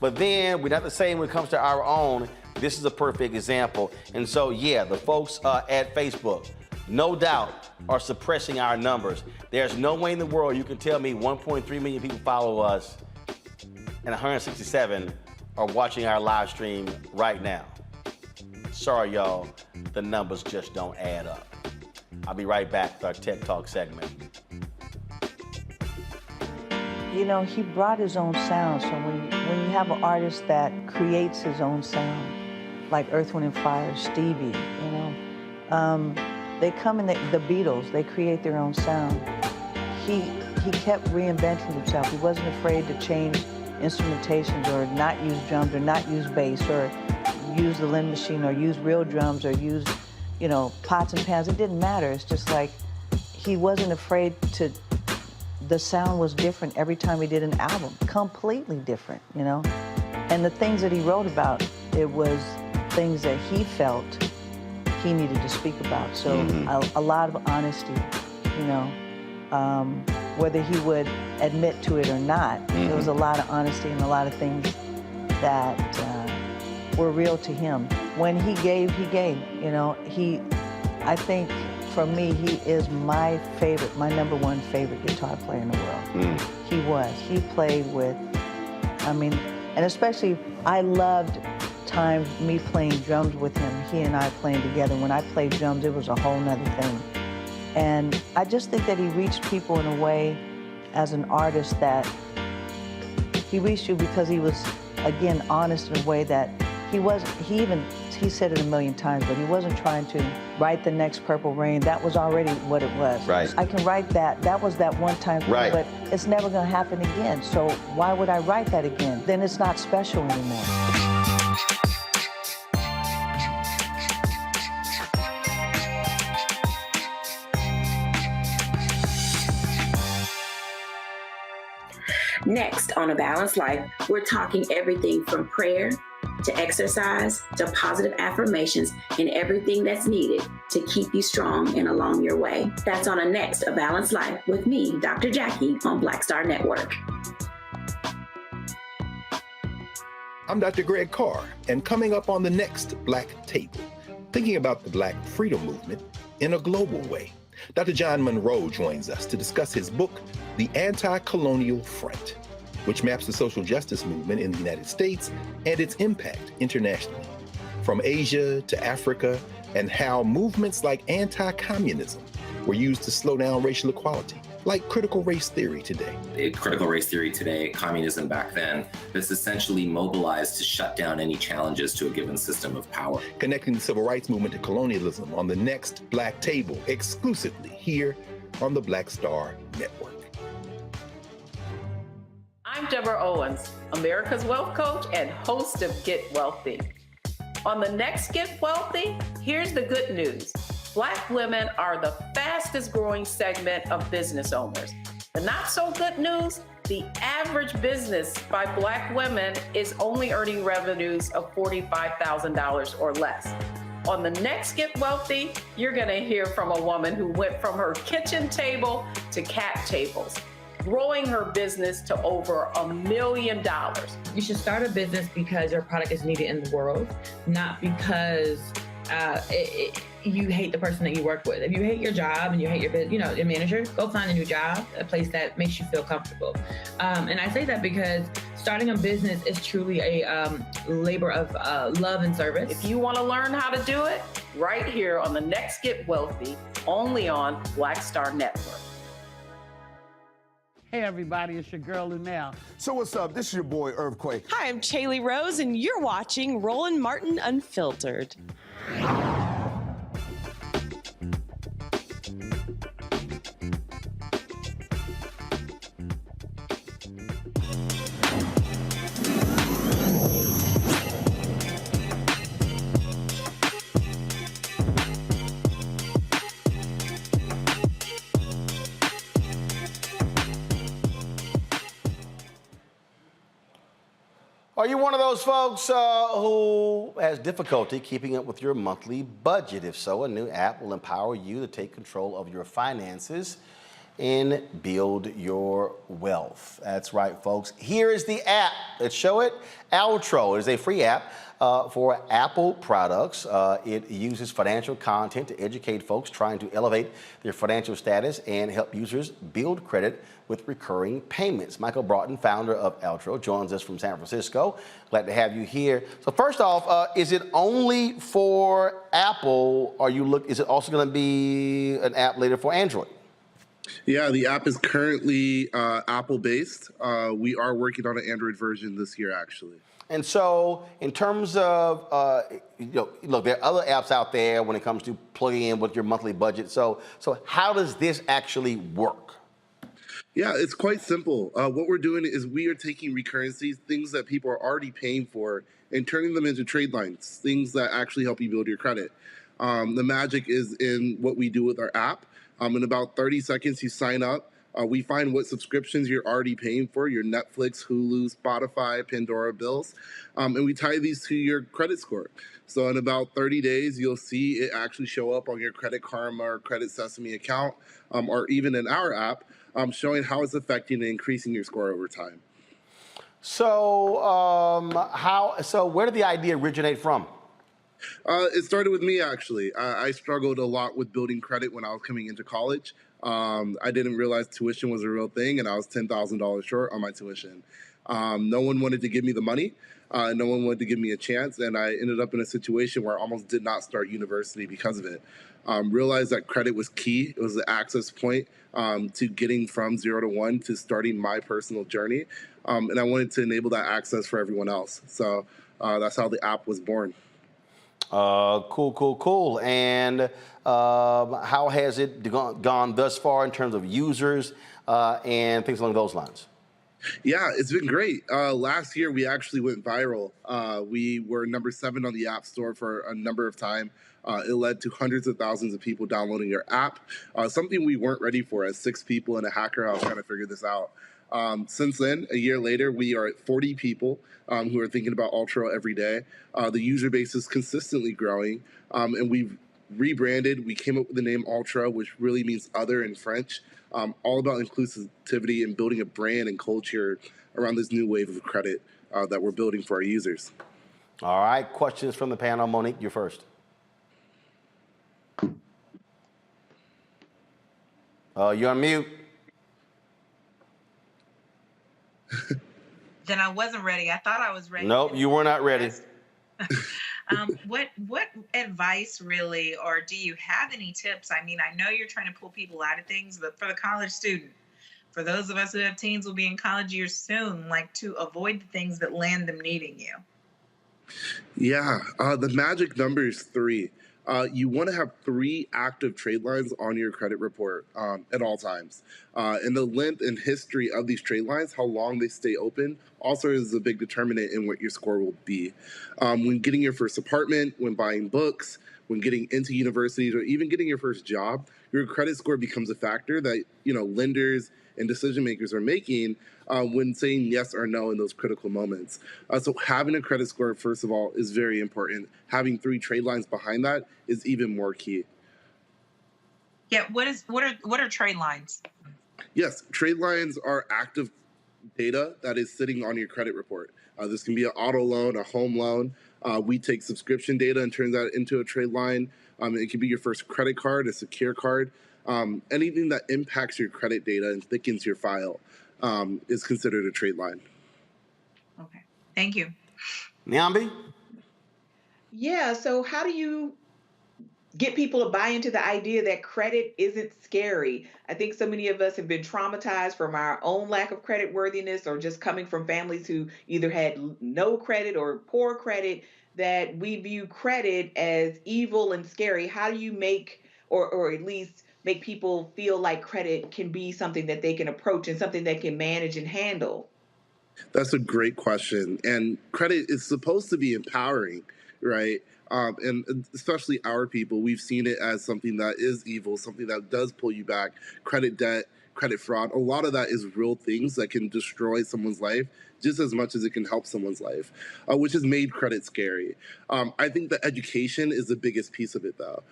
but then we're not the same when it comes to our own. This is a perfect example. And so, yeah, the folks at Facebook, no doubt, are suppressing our numbers. There's no way in the world you can tell me 1.3 million people follow us and 167 are watching our live stream right now. Sorry, y'all, the numbers just don't add up. I'll be right back with our Tech Talk segment. You know, he brought his own sound. So when you have an artist that creates his own sound, like Earth, Wind & Fire, Stevie, you know, they come in, the Beatles, they create their own sound. He kept reinventing himself. He wasn't afraid to change instrumentations or not use drums or not use bass or use the Lynn machine or use real drums or use, you know, pots and pans. It didn't matter. It's just like he wasn't afraid to, the sound was different every time he did an album, completely different, you know? And the things that he wrote about, it was things that he felt he needed to speak about. So a lot of honesty, you know, whether he would admit to it or not, there was a lot of honesty and a lot of things that were real to him. When he gave, you know, I think for me, he is my favorite, my #1 favorite guitar player in the world. He played with, I mean, and especially I loved time me playing drums with him, he and I playing together. When I played drums, it was a whole nother thing. And I just think that he reached people in a way as an artist that he reached you because he was, again, honest in a way that he said it a million times, but he wasn't trying to write the next Purple Rain. That was already what it was. Right. I can write that. That was that one time thing, Right. but it's never going to happen again. So why would I write that again? Then it's not special anymore. Next on A Balanced Life, we're talking everything from prayer to exercise to positive affirmations and everything that's needed to keep you strong and along your way. That's on a next A Balanced Life with me, Dr. Jackie, on Black Star Network. I'm Dr. Greg Carr, and coming up on the next Black Table, thinking about the Black freedom movement in a global way. Dr. John Monroe joins us to discuss his book, The Anti-Colonial Front, which maps the social justice movement in the United States and its impact internationally, from Asia to Africa, and how movements like anti-communism were used to slow down racial equality, like critical race theory today. Critical race theory today, communism back then, that's essentially mobilized to shut down any challenges to a given system of power. Connecting the civil rights movement to colonialism on the next Black Table, exclusively here on the Black Star Network. I'm Deborah Owens, America's Wealth Coach and host of Get Wealthy. On the next Get Wealthy, here's the good news. Black women are the fastest growing segment of business owners. The not so good news, the average business by Black women is only earning revenues of $45,000 or less. On the next Get Wealthy, you're gonna hear from a woman who went from her kitchen table to cat tables, growing her business to over $1 million. You should start a business because your product is needed in the world, not because you hate the person that you work with. If you hate your job and you hate your manager, go find a new job, a place that makes you feel comfortable. And I say that because starting a business is truly a labor of love and service. If you want to learn how to do it, right here on the next Get Wealthy, only on Black Star Network. Hey everybody, it's your girl Lunel. So what's up? This is your boy Earthquake. Hi, I'm Chaley Rose, and you're watching Roland Martin Unfiltered. Are you one of those folks who has difficulty keeping up with your monthly budget? If so, a new app will empower you to take control of your finances and build your wealth. That's right, folks. Here is the app. Let's show it. Outro is a free app for Apple products. It uses financial content to educate folks trying to elevate their financial status and help users build credit with recurring payments. Michael Broughton, founder of Outro, joins us from San Francisco. Glad to have you here. So first off, is it only for Apple? Is it also going to be an app later for Android? Yeah, the app is currently Apple-based. We are working on an Android version this year, actually. And so, in terms of, look, there are other apps out there when it comes to plugging in with your monthly budget. So how does this actually work? Yeah, it's quite simple. What we're doing is we are taking recurrencies, things that people are already paying for, and turning them into trade lines, things that actually help you build your credit. The magic is in what we do with our app. In about 30 seconds, you sign up. We find what subscriptions you're already paying for, your Netflix, Hulu, Spotify, Pandora bills, and we tie these to your credit score. So in about 30 days, you'll see it actually show up on your Credit Karma or Credit Sesame account, or even in our app, showing how it's affecting and increasing your score over time. So where did the idea originate from? It started with me, actually. I struggled a lot with building credit when I was coming into college. I didn't realize tuition was a real thing, and I was $10,000 short on my tuition. No one wanted to give me the money. No one wanted to give me a chance, and I ended up in a situation where I almost did not start university because of it. Realized that credit was key. It was the access point to getting from 0 to 1 to starting my personal journey. And I wanted to enable that access for everyone else. So that's how the app was born. Cool. And how has it gone thus far in terms of users and things along those lines? Yeah, it's been great. Last year, we actually went viral. We were number 7 on the App Store for a number of time. It led to hundreds of thousands of people downloading our app, something we weren't ready for as 6 people in a hacker house trying to figure this out. Since then, a year later, we are at 40 people who are thinking about Ultra every day. The user base is consistently growing, and we've rebranded. We came up with the name Ultra, which really means other in French, all about inclusivity and building a brand and culture around this new wave of credit that we're building for our users. All right, questions from the panel. Monique, you're first. You're on mute. Then I wasn't ready. I thought I was ready. Nope, you were not ready. What advice really, or do you have any tips? I mean, I know you're trying to pull people out of things, but for the college student, for those of us who have teens will be in college years soon, like to avoid the things that land them needing you. Yeah, the magic number is 3. You want to have 3 active trade lines on your credit report at all times. And the length and history of these trade lines, how long they stay open, also is a big determinant in what your score will be. When getting your first apartment, when buying books, when getting into universities, or even getting your first job, your credit score becomes a factor that lenders and decision makers are making when saying yes or no in those critical moments. So having a credit score, first of all, is very important. Having 3 trade lines behind that is even more key. Yeah, what are trade lines? Yes, trade lines are active data that is sitting on your credit report. This can be an auto loan, a home loan. We take subscription data and turn that into a trade line. It can be your first credit card, a secure card. Anything that impacts your credit data and thickens your file is considered a trade line. Okay, thank you. Nyambi? Yeah, so how do you get people to buy into the idea that credit isn't scary? I think so many of us have been traumatized from our own lack of credit worthiness, or just coming from families who either had no credit or poor credit, that we view credit as evil and scary. How do you make, or at least make people feel like credit can be something that they can approach and something they can manage and handle? That's a great question. And credit is supposed to be empowering, right? And especially our people, we've seen it as something that is evil, something that does pull you back. Credit debt, credit fraud, a lot of that is real things that can destroy someone's life just as much as it can help someone's life, which has made credit scary. I think that education is the biggest piece of it, though.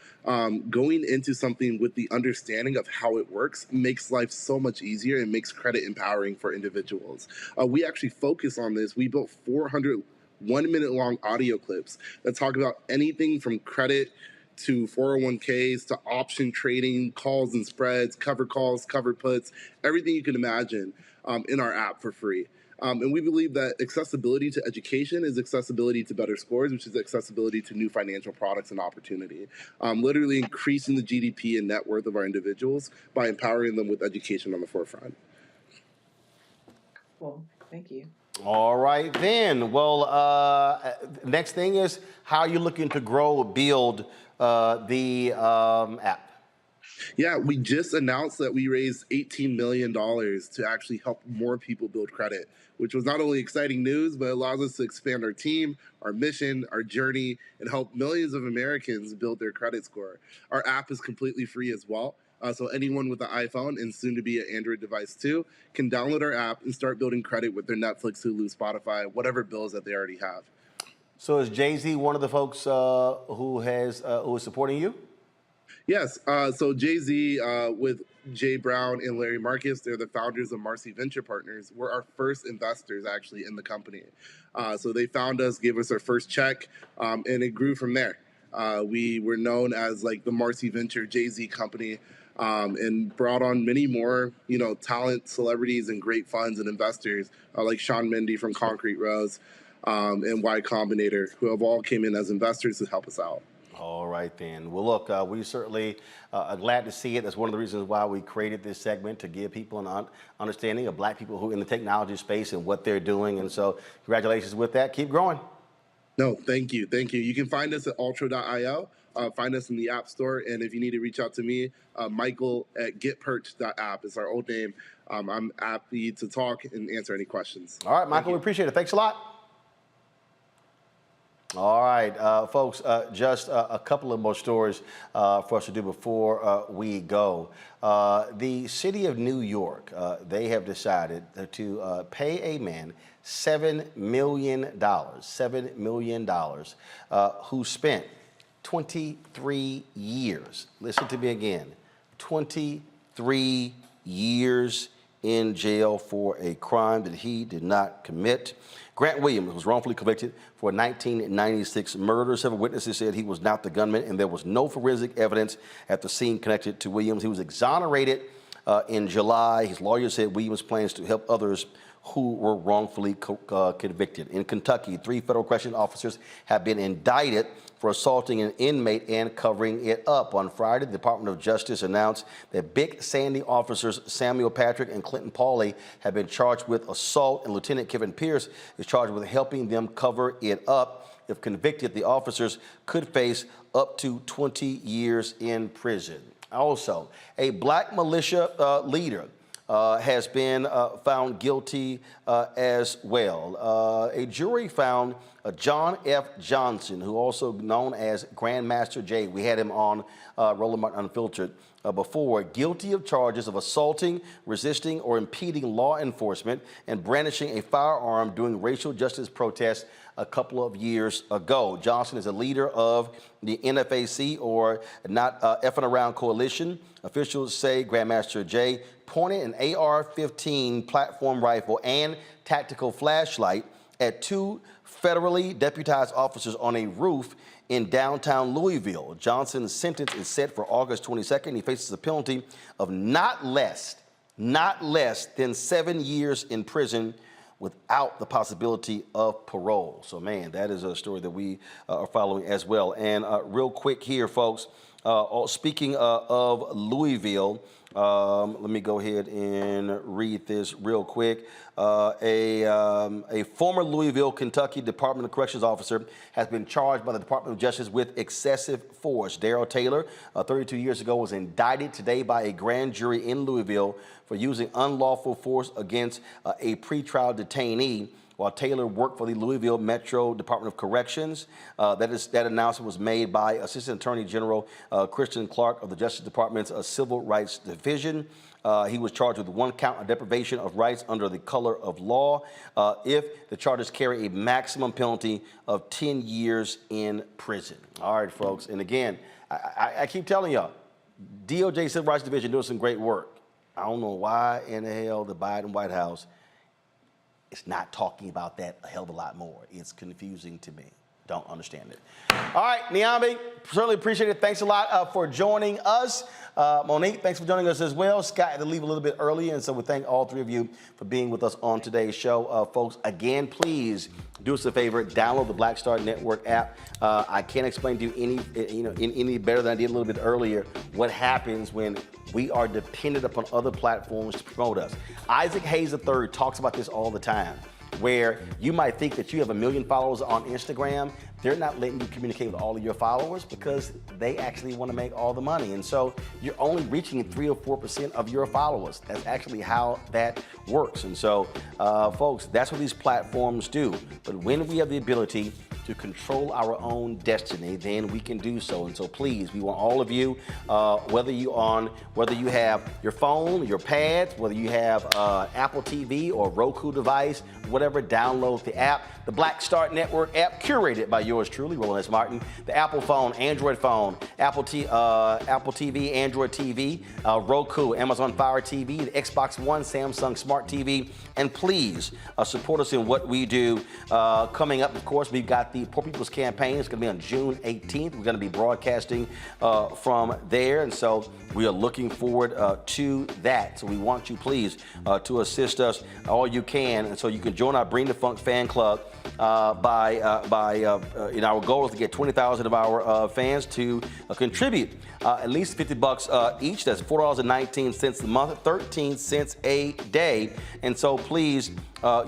Going into something with the understanding of how it works makes life so much easier and makes credit empowering for individuals. We actually focus on this. We built 400 1-minute-long audio clips that talk about anything from credit to 401ks to option trading, calls and spreads, covered calls, covered puts, everything you can imagine in our app for free. And we believe that accessibility to education is accessibility to better scores, which is accessibility to new financial products and opportunity. Literally increasing the GDP and net worth of our individuals by empowering them with education on the forefront. Well, thank you. All right, then. Well, next thing is how you're looking to grow, build the app. Yeah, we just announced that we raised $18 million to actually help more people build credit, which was not only exciting news, but allows us to expand our team, our mission, our journey, and help millions of Americans build their credit score. Our app is completely free as well. So anyone with an iPhone and soon to be an Android device too can download our app and start building credit with their Netflix, Hulu, Spotify, whatever bills that they already have. So is Jay-Z one of the folks who is supporting you? Yes. So Jay-Z with Jay Brown and Larry Marcus, they're the founders of Marcy Venture Partners. We're our first investors actually in the company. So they found us, gave us our first check, and it grew from there. We were known as like the Marcy Venture Jay-Z company. and brought on many more, talent, celebrities, and great funds and investors like Sean Mendy from Concrete Rose and Y Combinator, who have all came in as investors to help us out. All right, then. Well, look, we certainly are glad to see it. That's one of the reasons why we created this segment, to give people an understanding of Black people who are in the technology space and what they're doing. And so congratulations with that. Keep growing. No, thank you. Thank you. You can find us at ultra.io. Find us in the App Store. And if you need to reach out to me, Michael at getperch.app is our old name. I'm happy to talk and answer any questions. All right, Michael, we appreciate it. Thanks a lot. All right, folks, just a couple of more stories for us to do before we go. The city of New York, they have decided to pay a man $7 million, who spent 23 years, listen to me again, 23 years in jail for a crime that he did not commit. Grant Williams was wrongfully convicted for a 1996 murder. Several witnesses said he was not the gunman, and there was no forensic evidence at the scene connected to Williams. He was exonerated in July. His lawyer said Williams plans to help others who were wrongfully convicted. In Kentucky, 3 federal correctional officers have been indicted for assaulting an inmate and covering it up. On Friday, the Department of Justice announced that Big Sandy officers Samuel Patrick and Clinton Pauley have been charged with assault, and Lieutenant Kevin Pierce is charged with helping them cover it up. If convicted, the officers could face up to 20 years in prison. Also, a Black militia leader has been found guilty as well. A jury found John F. Johnson, who also known as Grandmaster Jay, we had him on Roland Martin Unfiltered before, guilty of charges of assaulting, resisting, or impeding law enforcement and brandishing a firearm during racial justice protests a couple of years ago. Johnson is a leader of the NFAC, or Not Effing Around Coalition. Officials say Grandmaster Jay pointed an AR-15 platform rifle and tactical flashlight at 2 federally deputized officers on a roof in downtown Louisville. Johnson's sentence is set for August 22nd. He faces a penalty of not less than 7 years in prison without the possibility of parole. So, man, that is a story that we are following as well. And real quick here, folks, speaking of Louisville, let me go ahead and read this real quick. A former Louisville, Kentucky Department of Corrections officer has been charged by the Department of Justice with excessive force. Darrell Taylor, 32 years ago, was indicted today by a grand jury in Louisville for using unlawful force against a pretrial detainee while Taylor worked for the Louisville Metro Department of Corrections. That announcement was made by Assistant Attorney General Christian Clark of the Justice Department's Civil Rights Division. He was charged with 1 count of deprivation of rights under the color of law if the charges carry a maximum penalty of 10 years in prison. All right, folks. And again, I keep telling y'all, DOJ Civil Rights Division doing some great work. I don't know why in the hell the Biden White House is not talking about that a hell of a lot more. It's confusing to me. Don't understand it. All right, Niambi, certainly appreciate it. Thanks a lot for joining us. Monique, thanks for joining us as well. Scott had to leave a little bit early, and so we thank all 3 of you for being with us on today's show. Folks, again, please do us a favor, download the Black Star Network app. I can't explain to you any better than I did a little bit earlier what happens when we are dependent upon other platforms to promote us. Isaac Hayes III talks about this all the time, where you might think that you have 1 million followers on Instagram. They're not letting you communicate with all of your followers because they actually want to make all the money. And so you're only reaching 3 or 4% of your followers. That's actually how that works. And so, folks, that's what these platforms do. But when we have the ability to control our own destiny, then we can do so. And so please, we want all of you, whether you have your phone, your pads, whether you have Apple TV or Roku device, whatever, download the app, the Black Star Network app, curated by yours truly, Roland S. Martin. The Apple phone, Android phone, Apple TV, Android TV, Roku, Amazon Fire TV, the Xbox One, Samsung Smart TV, and please support us in what we do. Coming up, of course, we've got the Poor People's Campaign. It's going to be on June 18th. We're going to be broadcasting from there, and so we are looking forward to that. So we want you, please, to assist us all you can, and so you can join our Bring the Funk fan club by our goal is to get 20,000 of our fans to contribute at least $50 each. That's $4.19 a month, 13 cents a day, and so please,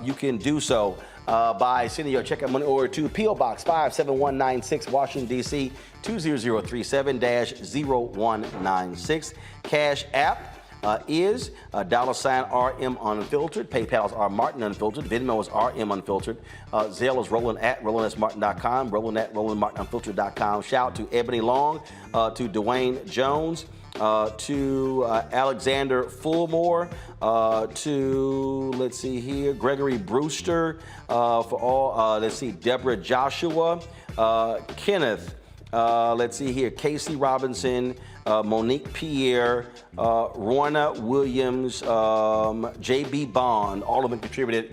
you can do so by sending your checkout money order to P.O. Box 57196, Washington, D.C. 20037-0196. Cash App is $RM Unfiltered. PayPal is R Martin Unfiltered. Venmo is RM Unfiltered. Zelle is Roland at RolandSMartin.com. Roland at RolandMartinUnfiltered.com. Shout out to Ebony Long, to Dwayne Jones, to Alexander Fullmore, to, let's see here, Gregory Brewster, for all, let's see, Deborah Joshua, Kenneth, let's see here, Casey Robinson, Monique Pierre, Rorna Williams, J.B. Bond, all of them contributed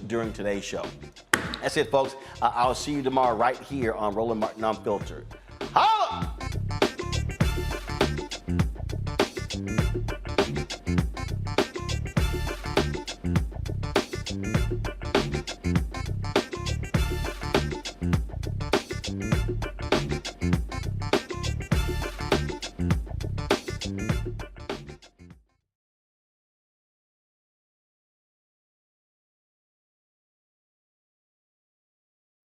during today's show. That's it, folks. I'll see you tomorrow right here on Roland Martin Unfiltered. Holla!